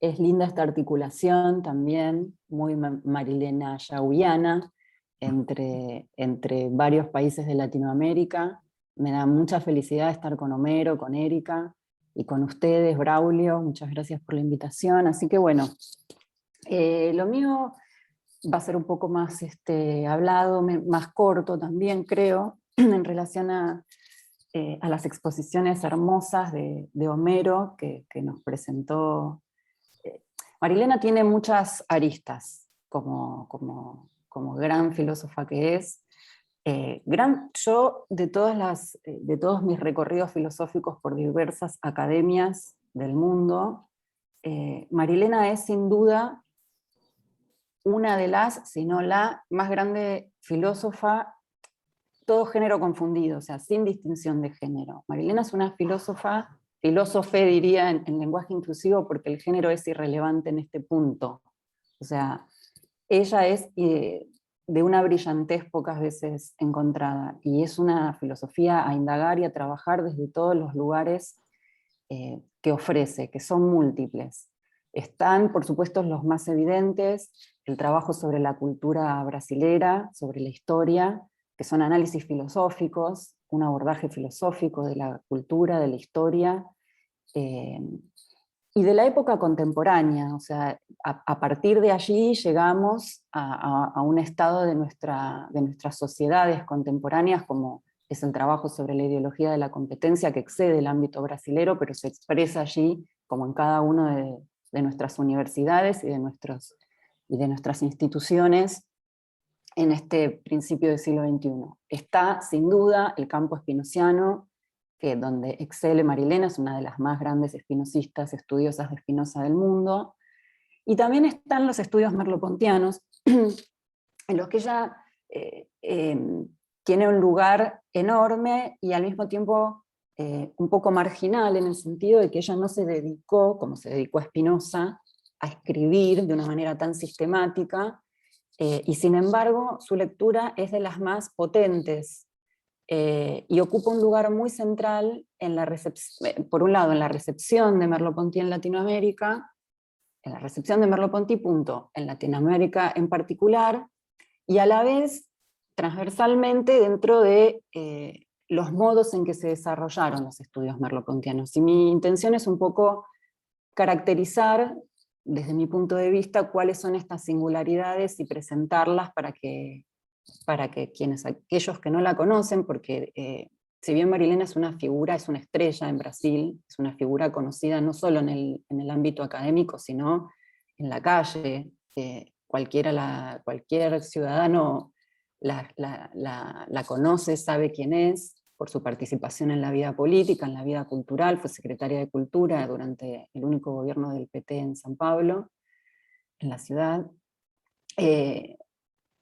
Es linda esta articulación también, muy marilena chauiana, entre varios países de Latinoamérica. Me da mucha felicidad estar con Homero, con Erika, y con ustedes, Braulio. Muchas gracias por la invitación. Así que bueno, lo mío va a ser un poco más hablado, más corto también, creo, en relación a las exposiciones hermosas de Homero que nos presentó. Marilena tiene muchas aristas, como gran filósofa que es. Yo, de todos mis recorridos filosóficos por diversas academias del mundo, Marilena es sin duda una de las, si no la más grande filósofa, todo género confundido, o sea, sin distinción de género. Marilena es una filósofe diría en lenguaje inclusivo, porque el género es irrelevante en este punto. O sea, ella es de una brillantez pocas veces encontrada, y es una filosofía a indagar y a trabajar desde todos los lugares que ofrece, que son múltiples. Están, por supuesto, los más evidentes, el trabajo sobre la cultura brasilera, sobre la historia, que son análisis filosóficos, un abordaje filosófico de la cultura, de la historia, y de la época contemporánea. O sea, a partir de allí llegamos a un estado de nuestras sociedades contemporáneas, como es el trabajo sobre la ideología de la competencia, que excede el ámbito brasilero, pero se expresa allí, como en cada una de nuestras universidades y de nuestras instituciones, en este principio del siglo XXI. Está, sin duda, el campo espinociano, donde excele Marilena, es una de las más grandes espinosistas, estudiosas de Spinoza del mundo, y también están los estudios merleau-pontianos, en los que ella tiene un lugar enorme y al mismo tiempo un poco marginal, en el sentido de que ella no se dedicó, como se dedicó a Spinoza, a escribir de una manera tan sistemática, y sin embargo su lectura es de las más potentes, y ocupa un lugar muy central en por un lado en la recepción de Merleau-Ponty en Latinoamérica, en la recepción de Merleau-Ponty, punto, en Latinoamérica en particular, y a la vez transversalmente dentro de los modos en que se desarrollaron los estudios merleau-pontianos. Y mi intención es un poco caracterizar, desde mi punto de vista, cuáles son estas singularidades y presentarlas para que aquellos que no la conocen, porque si bien Marilena es una figura, es una estrella en Brasil, es una figura conocida no solo en el ámbito académico, sino en la calle, cualquier ciudadano la conoce, sabe quién es, por su participación en la vida política, en la vida cultural, fue secretaria de Cultura durante el único gobierno del PT en San Pablo, en la ciudad.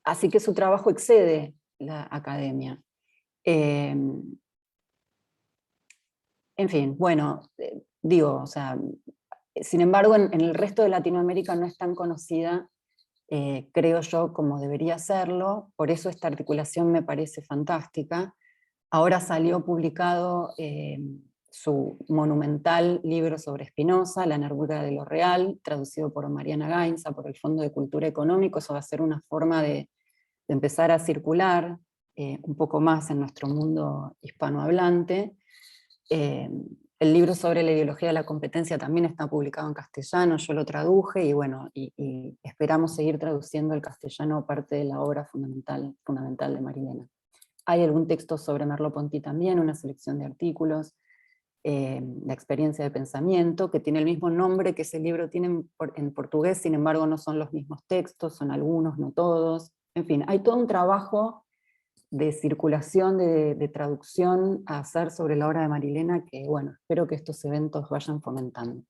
Así que su trabajo excede la academia. En fin, bueno, digo, o sea, sin embargo, en el resto de Latinoamérica no es tan conocida, creo yo, como debería serlo, por eso esta articulación me parece fantástica. Ahora salió publicado su monumental libro sobre Spinoza, La Negrura de lo Real, traducido por Mariana Gainza, por el Fondo de Cultura Económico. Eso va a ser una forma de empezar a circular un poco más en nuestro mundo hispanohablante. El libro sobre la ideología de la competencia también está publicado en castellano, yo lo traduje, y bueno, y esperamos seguir traduciendo al castellano parte de la obra fundamental de Marilena. Hay algún texto sobre Merleau-Ponty también, una selección de artículos, la experiencia de pensamiento, que tiene el mismo nombre que ese libro tiene en portugués, sin embargo no son los mismos textos, son algunos, no todos. En fin, hay todo un trabajo de circulación, de traducción a hacer sobre la obra de Marilena, que bueno, espero que estos eventos vayan fomentando.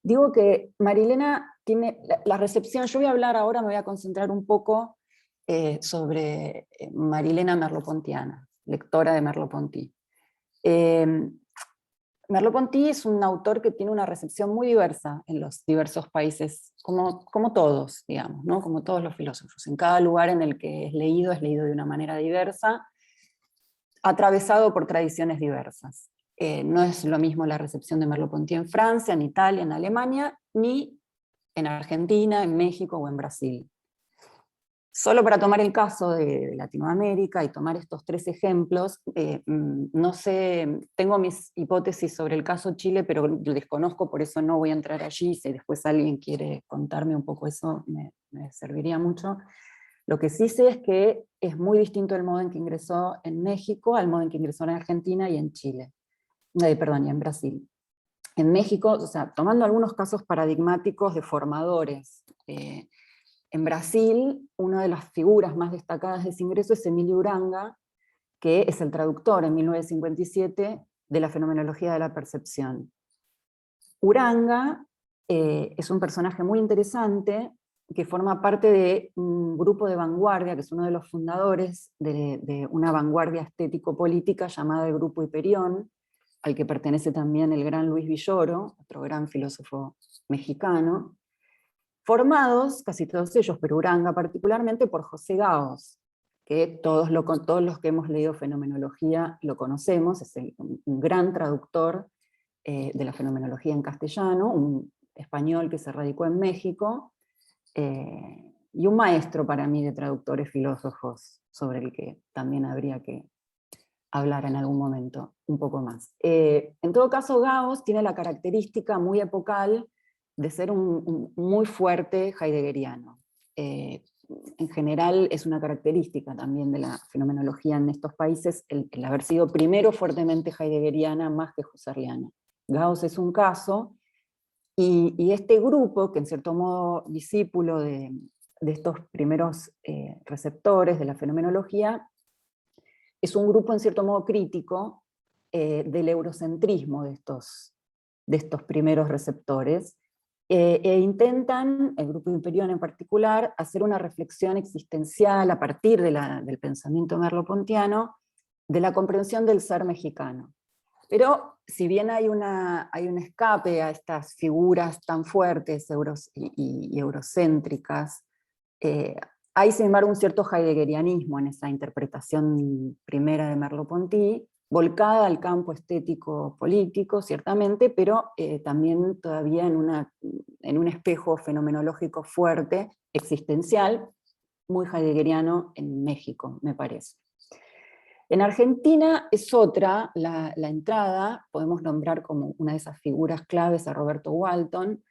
Digo que Marilena tiene la recepción, yo voy a hablar ahora, me voy a concentrar un poco sobre Marilena Merleau-Pontiana, lectora de Merleau-Ponty. Merleau-Ponty es un autor que tiene una recepción muy diversa en los diversos países, como todos, digamos, ¿no? Como todos los filósofos. En cada lugar en el que es leído de una manera diversa, atravesado por tradiciones diversas. No es lo mismo la recepción de Merleau-Ponty en Francia, en Italia, en Alemania, ni en Argentina, en México o en Brasil. Solo para tomar el caso de Latinoamérica y tomar estos tres ejemplos, no sé, tengo mis hipótesis sobre el caso Chile, pero lo desconozco, por eso no voy a entrar allí. Si después alguien quiere contarme un poco eso, me serviría mucho. Lo que sí sé es que es muy distinto el modo en que ingresó en México al modo en que ingresó en Argentina y en Chile. Perdón, y en Brasil. En México, o sea, tomando algunos casos paradigmáticos de formadores, en Brasil, una de las figuras más destacadas de ese ingreso es Emilio Uranga, que es el traductor en 1957 de la fenomenología de la percepción. Uranga es un personaje muy interesante que forma parte de un grupo de vanguardia, que es uno de los fundadores de una vanguardia estético-política llamada el Grupo Hiperión, al que pertenece también el gran Luis Villoro, otro gran filósofo mexicano, formados, casi todos ellos, pero Uranga particularmente, por José Gaos, que todos los que hemos leído fenomenología lo conocemos, es un gran traductor de la fenomenología en castellano, un español que se radicó en México, y un maestro para mí de traductores filósofos, sobre el que también habría que hablar en algún momento un poco más. En todo caso, Gaos tiene la característica muy epocal de ser un muy fuerte heideggeriano. En general es una característica también de la fenomenología en estos países el haber sido primero fuertemente heideggeriana más que husserliana. Gauss es un caso, y este grupo, que en cierto modo discípulo de estos primeros receptores de la fenomenología, es un grupo en cierto modo crítico del eurocentrismo de estos primeros receptores, e intentan, el Grupo Hiperión en particular, hacer una reflexión existencial a partir del pensamiento merleau-pontiano de la comprensión del ser mexicano. Pero si bien hay un escape a estas figuras tan fuertes y eurocéntricas, hay sin embargo un cierto heideggerianismo en esa interpretación primera de Merleau-Ponty, volcada al campo estético-político, ciertamente, pero también todavía en un espejo fenomenológico fuerte, existencial, muy heideggeriano en México, me parece. En Argentina es otra la entrada, podemos nombrar como una de esas figuras claves a Roberto Walton,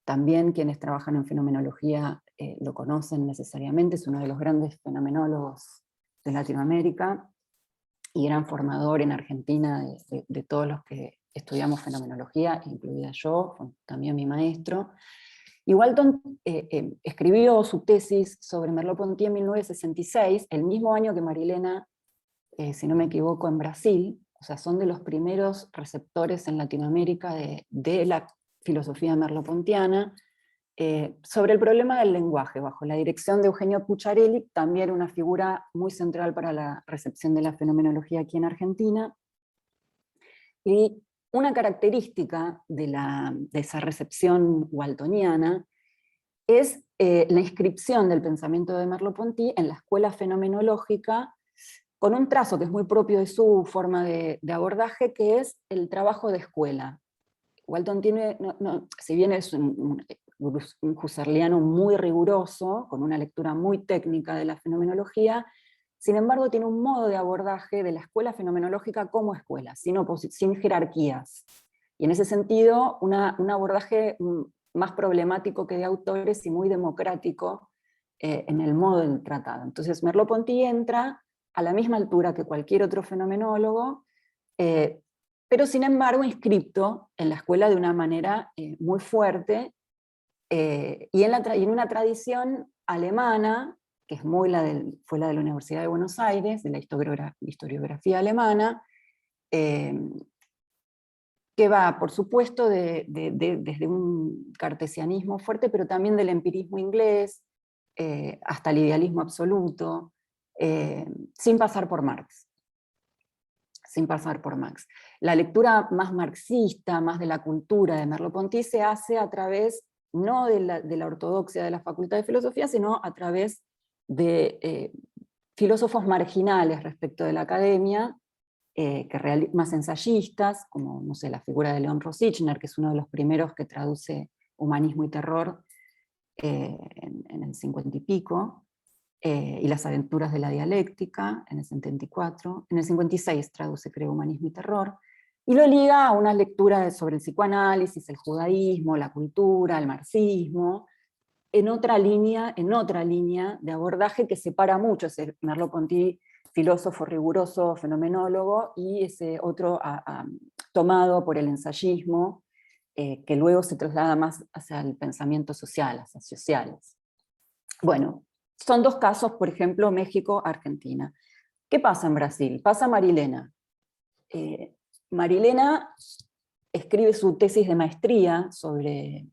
también quienes trabajan en fenomenología lo conocen necesariamente, es uno de los grandes fenomenólogos de Latinoamérica, y gran formador en Argentina de todos los que estudiamos fenomenología, incluida yo, también mi maestro. Y Walton escribió su tesis sobre Merleau-Ponty en 1966, el mismo año que Marilena si no me equivoco, en Brasil, o sea, son de los primeros receptores en Latinoamérica de la filosofía merleau-pontiana, sobre el problema del lenguaje, bajo la dirección de Eugenio Pucciarelli, también una figura muy central para la recepción de la fenomenología aquí en Argentina. Y una característica de esa recepción waltoniana es la inscripción del pensamiento de Merleau-Ponty en la escuela fenomenológica, con un trazo que es muy propio de su forma de abordaje, que es el trabajo de escuela. Walton tiene, si bien es un husserliano muy riguroso, con una lectura muy técnica de la fenomenología, sin embargo tiene un modo de abordaje de la escuela fenomenológica como escuela, sin jerarquías. Y en ese sentido, un abordaje más problemático que de autores y muy democrático en el modo del tratado. Entonces Merleau-Ponty entra a la misma altura que cualquier otro fenomenólogo, pero sin embargo inscripto en la escuela de una manera muy fuerte, y en una tradición alemana, que es fue la de la Universidad de Buenos Aires, de la historiografía alemana, que va, por supuesto, desde un cartesianismo fuerte, pero también del empirismo inglés, hasta el idealismo absoluto, sin pasar por Marx. Sin pasar por Marx. La lectura más marxista, más de la cultura de Merleau-Ponty se hace a través, no de la ortodoxia de la Facultad de Filosofía, sino a través de filósofos marginales respecto de la academia, más ensayistas, como no sé, la figura de León Rosichner, que es uno de los primeros que traduce Humanismo y Terror en el 50 y pico, y las aventuras de la dialéctica, en el 74, en el 56 traduce, creo, Humanismo y Terror, y lo liga a una lectura sobre el psicoanálisis, el judaísmo, la cultura, el marxismo, en otra línea de abordaje que separa mucho ese Merleau-Ponty, filósofo riguroso, fenomenólogo, y ese otro tomado por el ensayismo, que luego se traslada más hacia el pensamiento social, hacia sociales. Bueno, son dos casos, por ejemplo, México-Argentina. ¿Qué pasa en Brasil? Pasa Marilena. Marilena escribe su tesis de maestría sobre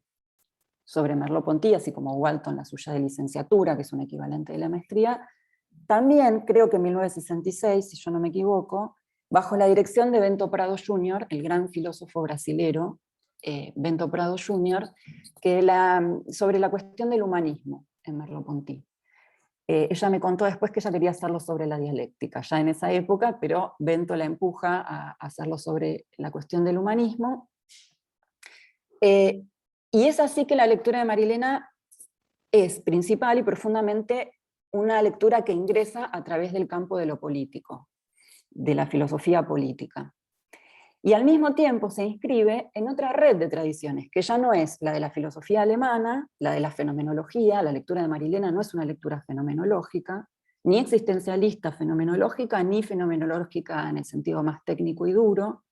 Merleau-Ponty, así como Walton la suya de licenciatura, que es un equivalente de la maestría, también creo que en 1966, si yo no me equivoco, bajo la dirección de Bento Prado Jr., el gran filósofo brasilero, Bento Prado Jr., sobre la cuestión del humanismo en Merleau-Ponty. Ella me contó después que ella quería hacerlo sobre la dialéctica, ya en esa época, pero Bento la empuja a hacerlo sobre la cuestión del humanismo. Y es así que la lectura de Marilena es principal y profundamente una lectura que ingresa a través del campo de lo político, de la filosofía política. Y al mismo tiempo se inscribe en otra red de tradiciones, que ya no es la de la filosofía alemana, la de la fenomenología. La lectura de Marilena no es una lectura fenomenológica, ni existencialista fenomenológica, ni fenomenológica en el sentido más técnico y duro,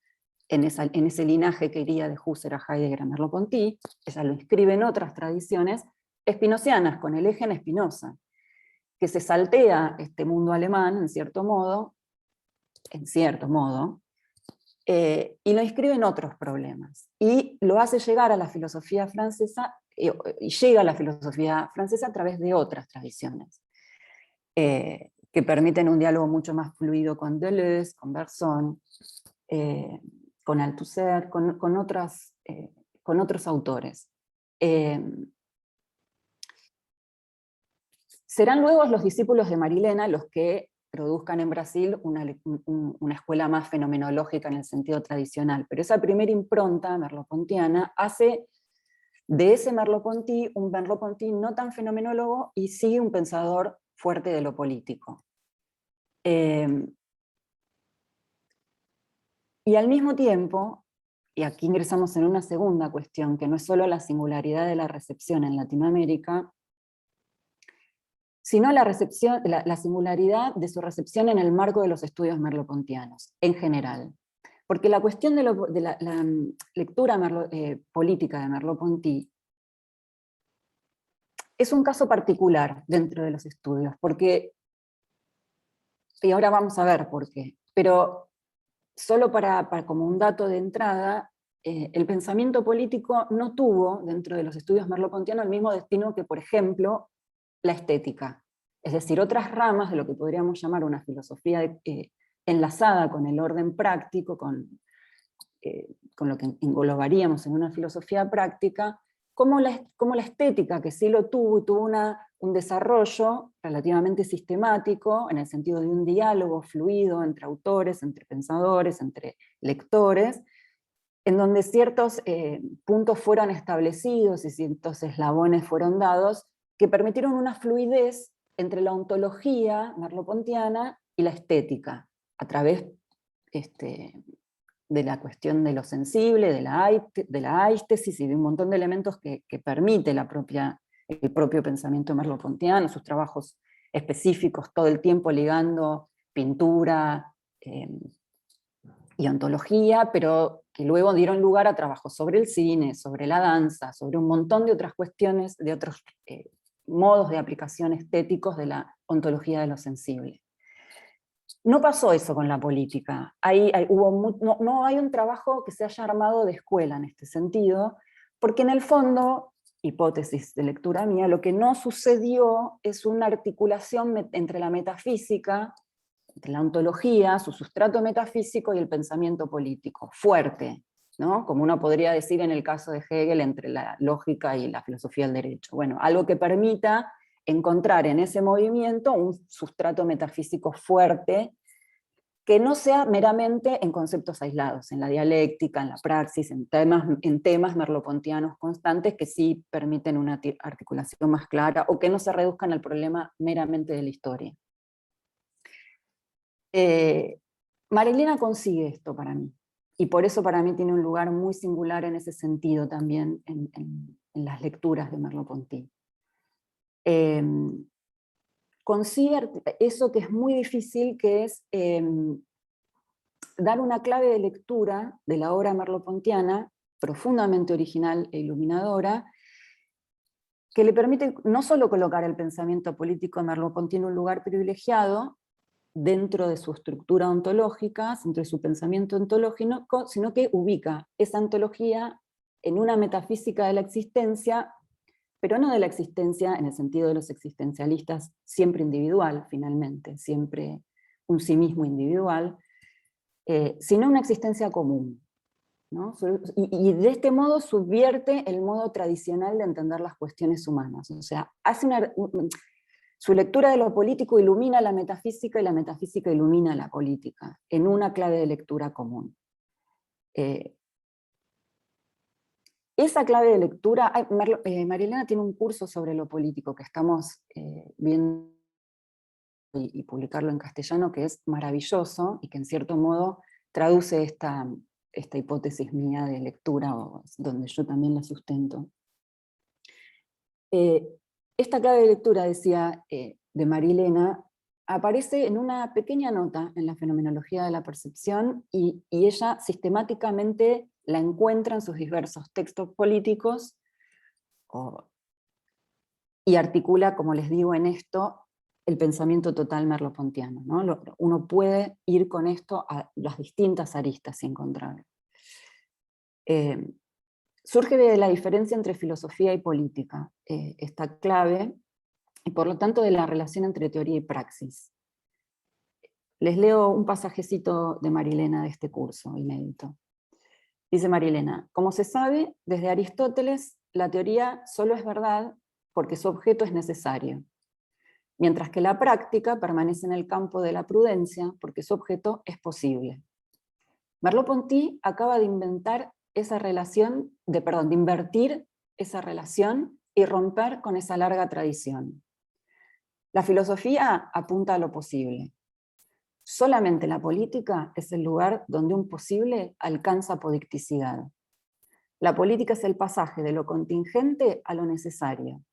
en ese linaje que iría de Husserl a Heidegger a Merleau-Ponty. Ella lo inscribe en otras tradiciones espinocianas, con el eje en Spinoza, que se saltea este mundo alemán, en cierto modo, y lo inscribe en otros problemas. Y lo hace llegar a la filosofía francesa, y llega a la filosofía francesa a través de otras tradiciones, que permiten un diálogo mucho más fluido con Deleuze, con Bergson, con Althusser, con otros autores. Serán luego los discípulos de Marilena los que produzcan en Brasil una escuela más fenomenológica en el sentido tradicional, pero esa primera impronta merleau-pontiana hace de ese Merleau-Ponty un Merleau-Ponty no tan fenomenólogo y sí un pensador fuerte de lo político. Y al mismo tiempo, y aquí ingresamos en una segunda cuestión, que no es solo la singularidad de la recepción en Latinoamérica, sino la singularidad de su recepción en el marco de los estudios merleau-pontianos, en general. Porque la cuestión de la lectura política de Merleau-Ponty es un caso particular dentro de los estudios, porque Y ahora vamos a ver por qué. Pero solo como un dato de entrada, el pensamiento político no tuvo, dentro de los estudios merleau-pontianos, el mismo destino que, por ejemplo, la estética. Es decir, otras ramas de lo que podríamos llamar una filosofía enlazada con el orden práctico, con lo que englobaríamos en una filosofía práctica, como la estética, que sí lo tuvo, y tuvo un desarrollo relativamente sistemático, en el sentido de un diálogo fluido entre autores, entre pensadores, entre lectores, en donde ciertos puntos fueron establecidos y ciertos eslabones fueron dados, que permitieron una fluidez entre la ontología merleau-pontiana y la estética, a través de la cuestión de lo sensible, de la aistesis y de un montón de elementos que permite el propio pensamiento merleau-pontiano, sus trabajos específicos, todo el tiempo ligando pintura y ontología, pero que luego dieron lugar a trabajos sobre el cine, sobre la danza, sobre un montón de otras cuestiones, de otros modos de aplicación estéticos de la ontología de lo sensible. No pasó eso con la política. No hay un trabajo que se haya armado de escuela en este sentido, porque en el fondo, hipótesis de lectura mía, lo que no sucedió es una articulación entre la metafísica, entre la ontología, su sustrato metafísico, y el pensamiento político, fuerte, ¿no? Como uno podría decir en el caso de Hegel, entre la lógica y la filosofía del derecho. Bueno, algo que permita encontrar en ese movimiento un sustrato metafísico fuerte, que no sea meramente en conceptos aislados, en la dialéctica, en la praxis, en temas merleau-pontianos constantes que sí permiten una articulación más clara, o que no se reduzcan al problema meramente de la historia. Marilena consigue esto para mí, y por eso para mí tiene un lugar muy singular en ese sentido también en las lecturas de Merleau-Ponty. Consigue eso que es muy difícil, que es dar una clave de lectura de la obra merleau-pontiana, profundamente original e iluminadora, que le permite no solo colocar el pensamiento político de Merleau-Ponty en un lugar privilegiado, dentro de su estructura ontológica, dentro de su pensamiento ontológico, sino que ubica esa ontología en una metafísica de la existencia, pero no de la existencia en el sentido de los existencialistas, siempre individual, finalmente, siempre un sí mismo individual, sino una existencia común, ¿no? Y de este modo subvierte el modo tradicional de entender las cuestiones humanas. O sea, su lectura de lo político ilumina la metafísica, y la metafísica ilumina la política, en una clave de lectura común. Esa clave de lectura, Marilena tiene un curso sobre lo político que estamos viendo y publicarlo en castellano, que es maravilloso, y que en cierto modo traduce esta hipótesis mía de lectura, donde yo también la sustento. Esta clave de lectura, decía, de Marilena, aparece en una pequeña nota en la fenomenología de la percepción, y ella sistemáticamente la encuentra en sus diversos textos políticos, y articula, como les digo, en esto, el pensamiento total merleau-pontiano, ¿no? Uno puede ir con esto a las distintas aristas y encontrarlo. Surge de la diferencia entre filosofía y política, esta clave, y por lo tanto de la relación entre teoría y praxis. Les leo un pasajecito de Marilena de este curso inédito. Dice Marilena: como se sabe, desde Aristóteles, la teoría solo es verdad porque su objeto es necesario, mientras que la práctica permanece en el campo de la prudencia porque su objeto es posible. Merleau-Ponty acaba de inventar esa relación, de invertir esa relación y romper con esa larga tradición. La filosofía apunta a lo posible. Solamente la política es el lugar donde un posible alcanza podicticidad. La política es el pasaje de lo contingente a lo necesario.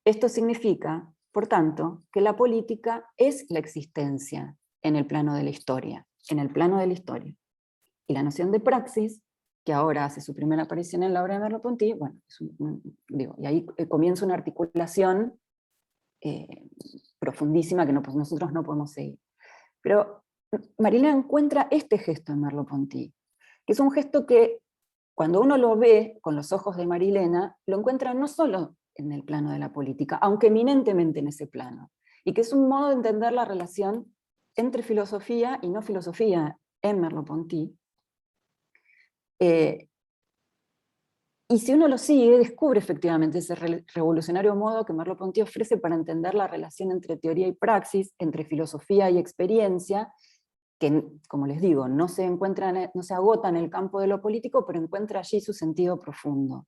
Esto significa, por tanto, que la política es la existencia en el plano de la historia, Y la noción de praxis, que ahora hace su primera aparición en la obra de Merleau-Ponty, bueno, y ahí comienza una articulación profundísima que nosotros no podemos seguir. Pero Marilena encuentra este gesto en Merleau-Ponty, que es un gesto que cuando uno lo ve con los ojos de Marilena, lo encuentra no solo en el plano de la política, aunque eminentemente en ese plano, y que es un modo de entender la relación entre filosofía y no filosofía en Merleau-Ponty. Y si uno lo sigue, descubre efectivamente ese revolucionario modo que Merleau-Ponty ofrece para entender la relación entre teoría y praxis, entre filosofía y experiencia, que, como les digo, no se agota en el campo de lo político, pero encuentra allí su sentido profundo.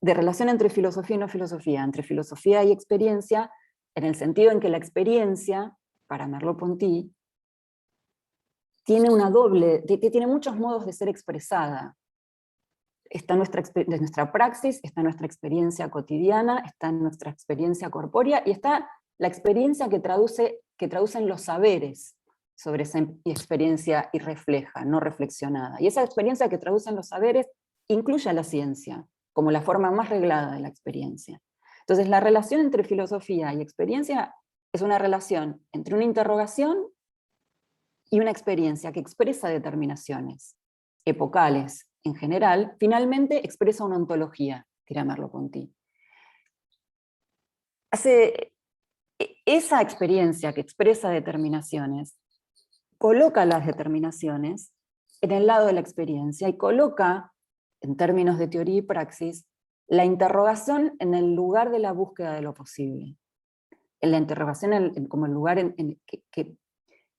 De relación entre filosofía y no filosofía, entre filosofía y experiencia, en el sentido en que la experiencia, para Merleau-Ponty, tiene tiene muchos modos de ser expresada. Está nuestra praxis, está nuestra experiencia cotidiana, está nuestra experiencia corpórea, y está la experiencia que traducen los saberes sobre esa experiencia y refleja, no reflexionada. Y esa experiencia que traducen los saberes incluye a la ciencia, como la forma más reglada de la experiencia. Entonces, la relación entre filosofía y experiencia es una relación entre una interrogación y una experiencia que expresa determinaciones epocales en general, finalmente expresa una ontología, dirá Merleau-Ponty. Esa experiencia que expresa determinaciones coloca las determinaciones en el lado de la experiencia y coloca, en términos de teoría y praxis, la interrogación en el lugar de la búsqueda de lo posible. En la interrogación como el lugar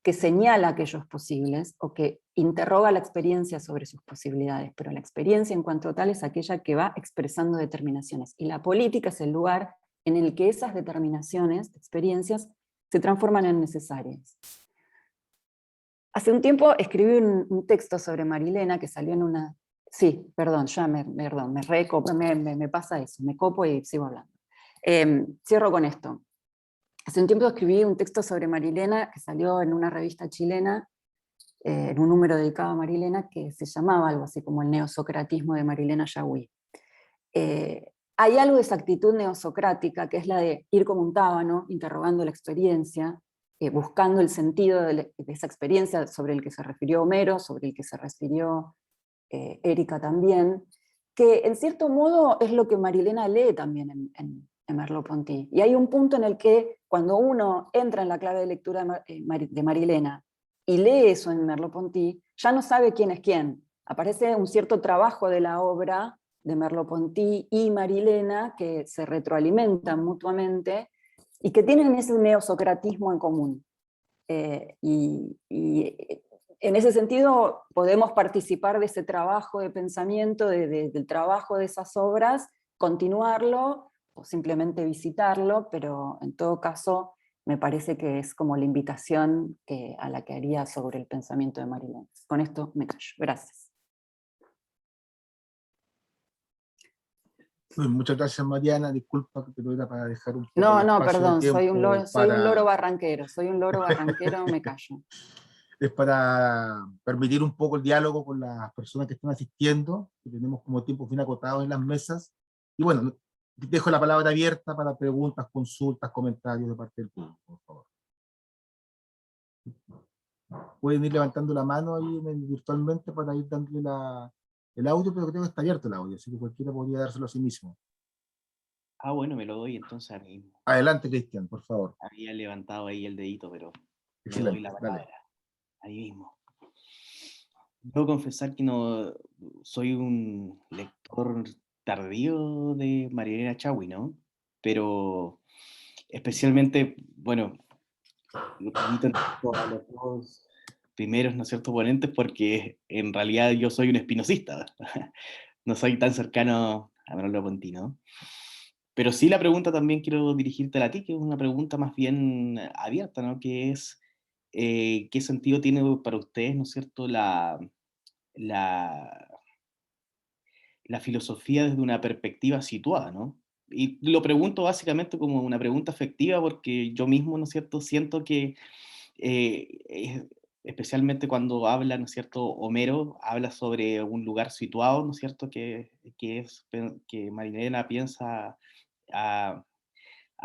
que señala aquellos posibles o que interroga la experiencia sobre sus posibilidades, pero la experiencia en cuanto tal es aquella que va expresando determinaciones, y la política es el lugar en el que esas determinaciones, experiencias, se transforman en necesarias. Hace un tiempo escribí un texto sobre Marilena que salió en una... Sí, perdón, me pasa eso, me copo y sigo hablando. Cierro con esto. Hace un tiempo escribí un texto sobre Marilena que salió en una revista chilena, en un número dedicado a Marilena, que se llamaba algo así como el neosocratismo de Marilena Chagüí. Hay algo de esa actitud neosocrática, que es la de ir como un tábano, interrogando la experiencia, buscando el sentido de esa experiencia sobre el que se refirió Homero, sobre el que se refirió Erika también, que en cierto modo es lo que Marilena lee también en Merleau-Ponty. Y hay un punto en el que cuando uno entra en la clave de lectura de Marilena y lee eso en Merleau-Ponty, ya no sabe quién es quién. Aparece un cierto trabajo de la obra de Merleau-Ponty y Marilena que se retroalimentan mutuamente y que tienen ese neosocratismo en común. Y en ese sentido podemos participar de ese trabajo de pensamiento, del trabajo de esas obras, continuarlo o simplemente visitarlo, pero en todo caso me parece que es como la invitación a la que haría sobre el pensamiento de Marilena. Con esto me callo. Gracias. Muchas gracias, Mariana. Disculpa, pero era para dejar un poco No, de espacio perdón, de soy un loro tiempo barranquero, me callo. es para permitir un poco el diálogo con las personas que están asistiendo, que tenemos como tiempo bien acotado en las mesas. Y bueno, dejo la palabra abierta para preguntas, consultas, comentarios de parte del público, por favor. Pueden ir levantando la mano ahí virtualmente para ir dándole el audio, pero creo que está abierto el audio, así que cualquiera podría dárselo a sí mismo. Ah, bueno, me lo doy entonces a mí mismo. Adelante, Cristian, por favor. Había levantado ahí el dedito, pero le doy Excelente, la dale. palabra. Ahí mismo. Debo confesar que no soy un lector tardío de Marilena Chagüí, ¿no? Pero especialmente, bueno, invito a los dos primeros, ¿no es cierto?, ponentes, porque en realidad yo soy un espinosista. No soy tan cercano a Merleau-Ponty, ¿no? Pero sí la pregunta también quiero dirigirte a ti, que es una pregunta más bien abierta, ¿no? Que es, ¿qué sentido tiene para ustedes, ¿no es cierto?, la, la filosofía desde una perspectiva situada, ¿no? Y lo pregunto básicamente como una pregunta afectiva porque yo mismo, ¿no es cierto?, siento que especialmente cuando habla, ¿no es cierto?, Homero habla sobre un lugar situado, ¿no es cierto?, que Marilena piensa a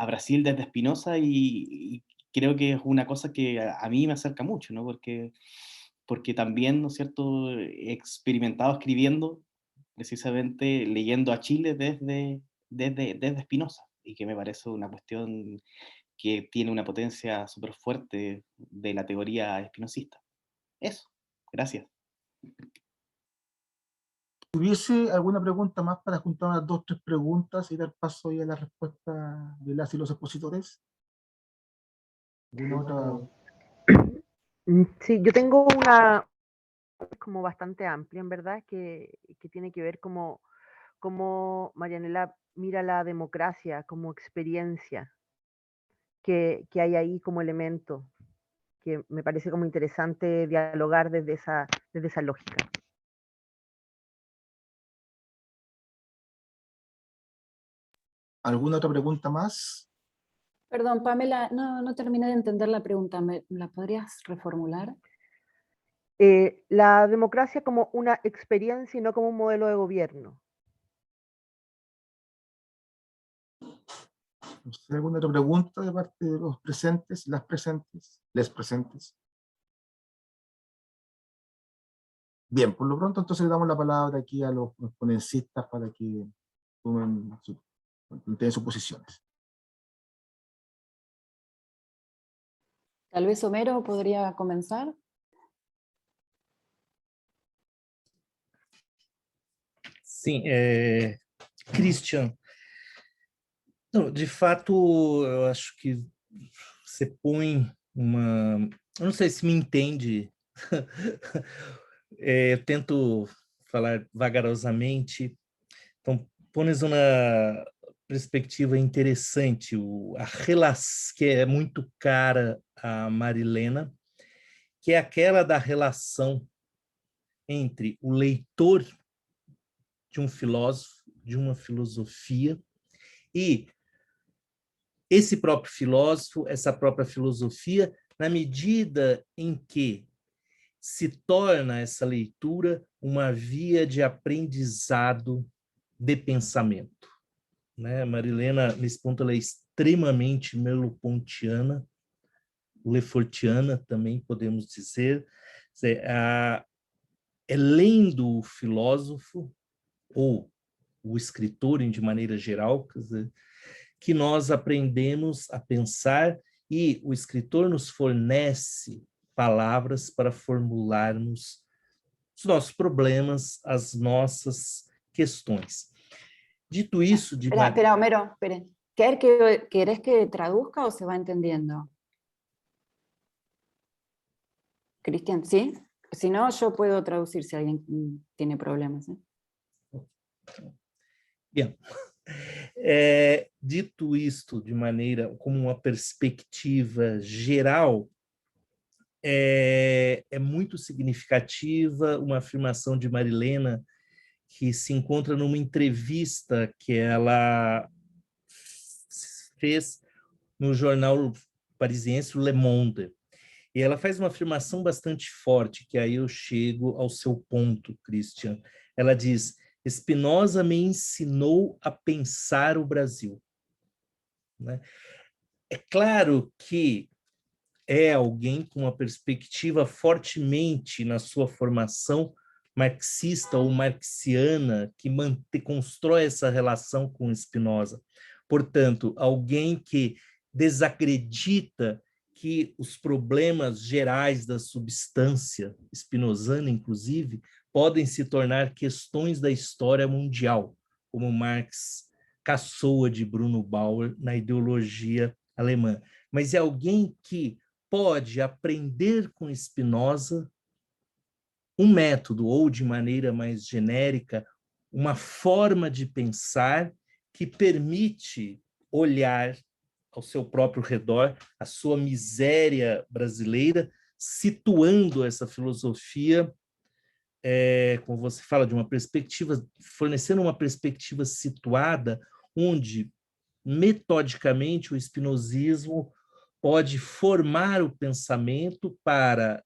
Brasil desde Spinoza y creo que es una cosa que a mí me acerca mucho, ¿no? Porque también, ¿no es cierto?, he experimentado escribiendo, precisamente leyendo a Chile desde Spinoza, y que me parece una cuestión que tiene una potencia súper fuerte de la teoría espinosista. Eso, gracias. ¿Tuviese alguna pregunta más para juntar unas 2 o 3 preguntas y dar paso ahí a la respuesta de las y los expositores? ¿Alguna otra? Sí, yo tengo una como bastante amplia, en verdad, que tiene que ver como Marianela mira la democracia como experiencia que hay ahí como elemento, que me parece como interesante dialogar desde esa lógica. ¿Alguna otra pregunta más? Perdón, Pamela, no terminé de entender la pregunta. ¿Me la podrías reformular? La democracia como una experiencia y no como un modelo de gobierno. No sé, ¿alguna otra pregunta de parte de los presentes, las presentes, les presentes? Bien, por lo pronto entonces le damos la palabra aquí a los ponencistas para que planteen sus posiciones. Tal vez Homero podría comenzar. Sim, Christian, não, de fato, eu acho que você põe uma... Eu não sei se me entende, eu tento falar vagarosamente, então, pões uma perspectiva interessante, a relação que é muito cara a Marilena, que é aquela da relação entre o leitor de um filósofo, de uma filosofia, e esse próprio filósofo, essa própria filosofia, na medida em que se torna essa leitura uma via de aprendizado de pensamento. Né? Marilena, nesse ponto, ela é extremamente merleau-pontiana, lefortiana também, podemos dizer. É lendo o filósofo, ou o escritor, de maneira geral, quer dizer, que nós aprendemos a pensar, e o escritor nos fornece palavras para formularmos os nossos problemas, as nossas questões. Dito isso... Espera, Homero, espere. ¿Querés que traduzca o se va entendiendo? Cristian, ¿sí? Si no, yo puedo traducir si alguien tiene problemas. Bien. Dito isto de maneira, como uma perspectiva geral, é muito significativa uma afirmação de Marilena que se encontra numa entrevista que ela fez no jornal parisiense Le Monde. E ela faz uma afirmação bastante forte, que aí eu chego ao seu ponto, Christian. Ela diz: Spinoza me ensinou a pensar o Brasil. Né? É claro que é alguém com uma perspectiva fortemente na sua formação marxista ou marxiana que constrói essa relação com Spinoza. Portanto, alguém que desacredita que os problemas gerais da substância, spinozana inclusive, podem se tornar questões da história mundial, como Marx caçoa de Bruno Bauer na ideologia alemã. Mas é alguém que pode aprender com Spinoza um método, ou de maneira mais genérica, uma forma de pensar que permite olhar ao seu próprio redor, a sua miséria brasileira, situando essa filosofia, como você fala, de uma perspectiva, fornecendo uma perspectiva situada, onde, metodicamente, o espinosismo pode formar o pensamento para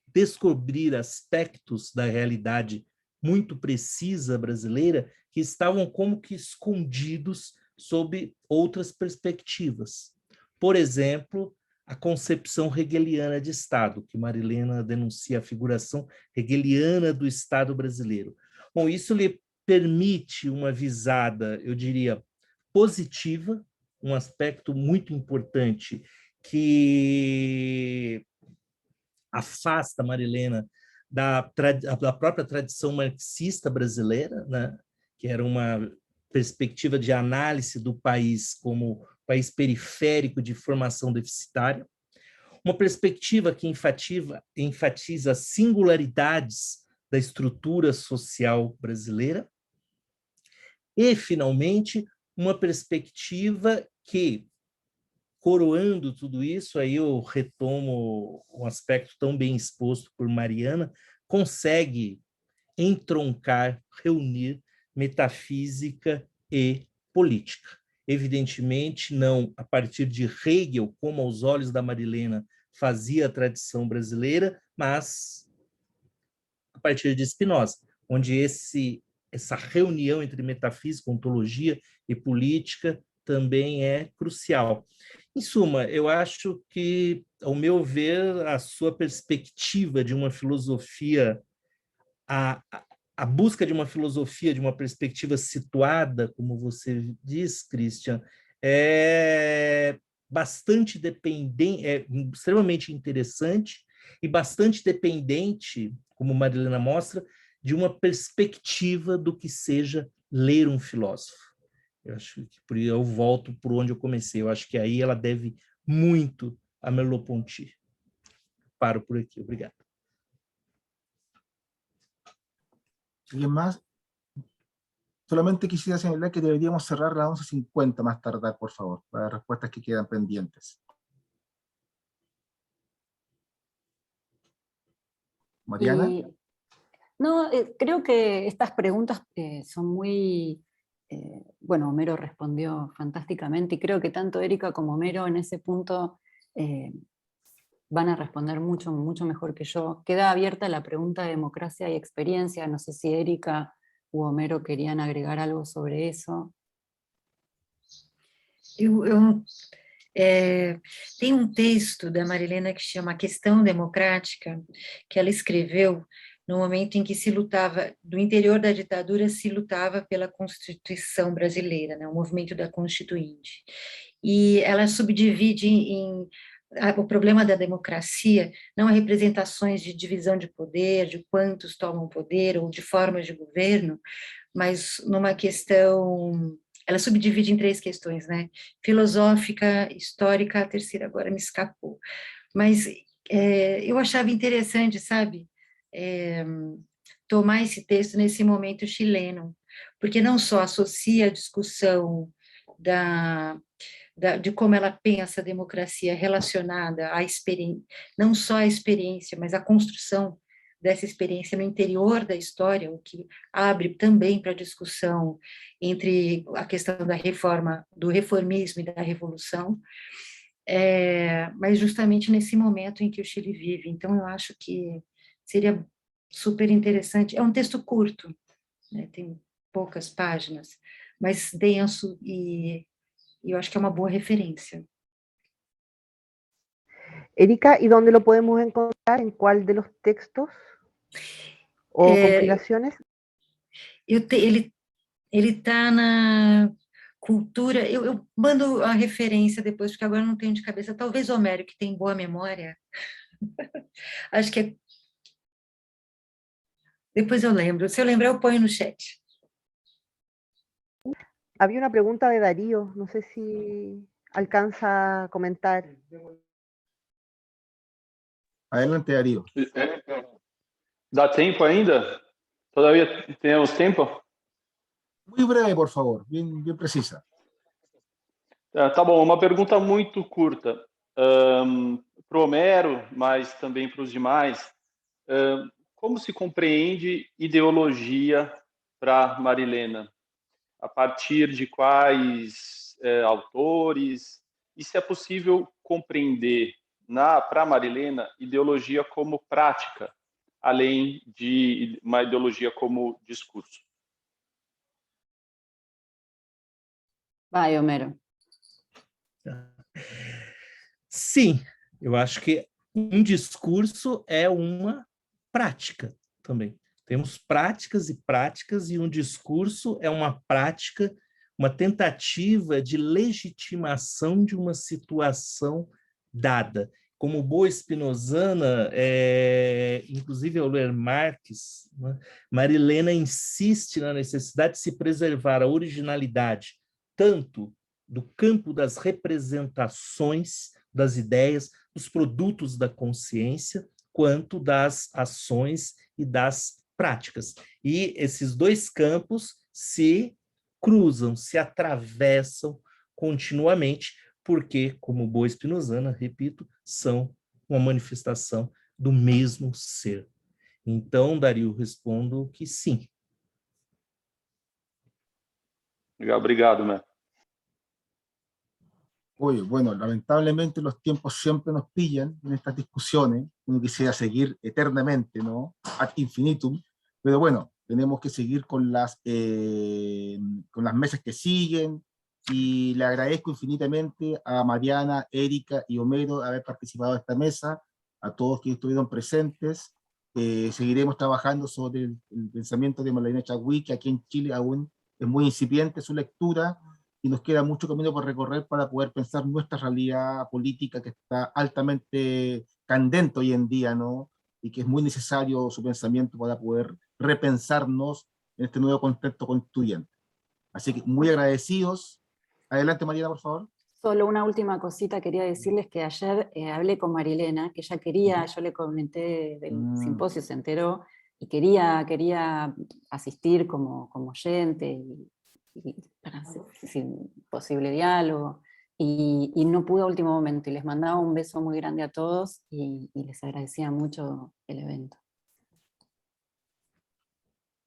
descobrir aspectos da realidade muito precisa brasileira que estavam como que escondidos sob outras perspectivas. Por exemplo, a concepção hegeliana de Estado, que Marilena denuncia a figuração hegeliana do Estado brasileiro. Bom, isso lhe permite uma visada, eu diria, positiva, um aspecto muito importante que afasta Marilena da própria tradição marxista brasileira, né? Que era uma perspectiva de análise do país como país periférico de formação deficitária, uma perspectiva que enfatiza as singularidades da estrutura social brasileira e, finalmente, uma perspectiva que, coroando tudo isso, aí eu retomo um aspecto tão bem exposto por Mariana, consegue entroncar, reunir metafísica e política. Evidentemente, não a partir de Hegel, como aos olhos da Marilena fazia a tradição brasileira, mas a partir de Spinoza, onde essa reunião entre metafísica, ontologia e política também é crucial. Em suma, eu acho que, ao meu ver, a sua perspectiva de uma filosofia, a busca de uma filosofia, de uma perspectiva situada, como você diz, Christian, é bastante dependente, é extremamente interessante e bastante dependente, como Marilena mostra, de uma perspectiva do que seja ler um filósofo. Eu acho que eu volto por onde eu comecei. Eu acho que aí ela deve muito a Merleau-Ponty. Paro por aqui. Obrigado. ¿Alguien más? Solamente quisiera señalar que deberíamos cerrar a las 11:50 más tardar, por favor, para respuestas que quedan pendientes. Mariana. No, creo que estas preguntas son muy... bueno, Homero respondió fantásticamente y creo que tanto Erika como Homero en ese punto van a responder mucho, mucho mejor que yo. Queda abierta la pregunta de democracia y experiencia. No sé si Erika u Homero querían agregar algo sobre eso. Tem um texto da Marilena que chama A Questão Democrática, que ela escreveu no momento em que se lutava, do interior da ditadura, se lutava pela Constituição brasileira, né, o movimento da Constituinte. E ela subdivide o problema da democracia, não a representações de divisão de poder, de quantos tomam poder, ou de formas de governo, mas numa questão... Ela subdivide em 3 questões, né? Filosófica, histórica, a terceira agora me escapou. Mas eu achava interessante, sabe? Tomar esse texto nesse momento chileno, porque não só associa a discussão de como ela pensa a democracia relacionada à experiência, não só à experiência, mas à construção dessa experiência no interior da história, o que abre também para discussão entre a questão da reforma, do reformismo e da revolução, mas justamente nesse momento em que o Chile vive. Então, eu acho que seria super interessante. É um texto curto, né, tem poucas páginas, mas denso, e eu acho que é uma boa referência. Erika, ¿y dónde lo podemos encontrar? ¿En cuál de los textos o compilaciones? Ele está na cultura, eu mando a referência depois, porque agora eu não tenho de cabeça, talvez Homero, que tem boa memória, acho que depois eu lembro, se eu lembrar eu ponho no chat. Había una pregunta de Darío, no sé si alcanza a comentar. Adelante, Darío. Dá tempo ainda? Todavía temos tempo? Muy breve, por favor, bien precisa. Tá bom, uma pergunta muito curta. Para o Homero, mas também para os demais. Como se compreende ideologia para Marilena? A partir de quais autores? E se é possível compreender, para Marilena, ideologia como prática, além de uma ideologia como discurso? Vai, Homero. Sim, Eu acho que um discurso é uma prática também. Temos práticas e práticas, e um discurso é uma prática, uma tentativa de legitimação de uma situação dada. Como boa espinosana, inclusive Euler Marx, né, Marilena insiste na necessidade de se preservar a originalidade, tanto do campo das representações, das ideias, dos produtos da consciência, quanto das ações e das práticas. E esses dois campos se cruzam, se atravessam continuamente, porque, como boa espinosana, repito, são uma manifestação do mesmo ser. Então, Dario, respondo que sim. Obrigado, Mé. Oye, bueno, lamentablemente los tiempos siempre nos pillan en estas discusiones. Uno quisiera seguir eternamente, ¿no? Ad infinitum. Pero bueno, tenemos que seguir con las mesas que siguen. Y le agradezco infinitamente a Mariana, Erika y Homero haber participado de esta mesa, a todos que estuvieron presentes. Seguiremos trabajando sobre el pensamiento de Marlene Chagüí, que aquí en Chile aún es muy incipiente su lectura, y nos queda mucho camino por recorrer para poder pensar nuestra realidad política, que está altamente candente hoy en día, ¿no? Y que es muy necesario su pensamiento para poder repensarnos en este nuevo contexto constituyente. Así que muy agradecidos. Adelante, Mariana, por favor. Solo una última cosita, quería decirles que ayer hablé con Marilena, que ella quería, yo le comenté del simposio, se enteró, y quería asistir como oyente, y para si posible diálogo, y no pudo a último momento, y les mandaba un beso muy grande a todos, y les agradecía mucho el evento.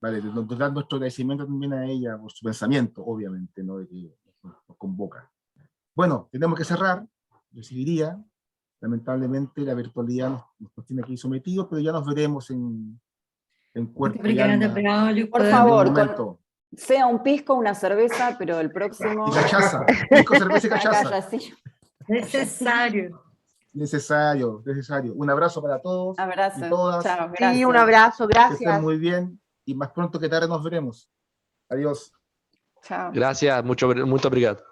Vale, nos da nuestro agradecimiento también a ella por su pensamiento, obviamente, ¿no? De que nos convoca. Bueno, tenemos que cerrar, yo seguiría. Lamentablemente la virtualidad nos tiene aquí sometidos, pero ya nos veremos en cuerpo y alma. Braulio. Por favor, sea un pisco, una cerveza, pero el próximo... Y cachaza, pisco, cerveza y cachaza. Sí. Necesario. Necesario. Un abrazo para todos. Abrazo. Y todas. Chao, gracias. Sí, un abrazo, Que gracias. estén muy bien, y más pronto que tarde nos veremos. Adiós. Chao. Gracias, muito obrigado.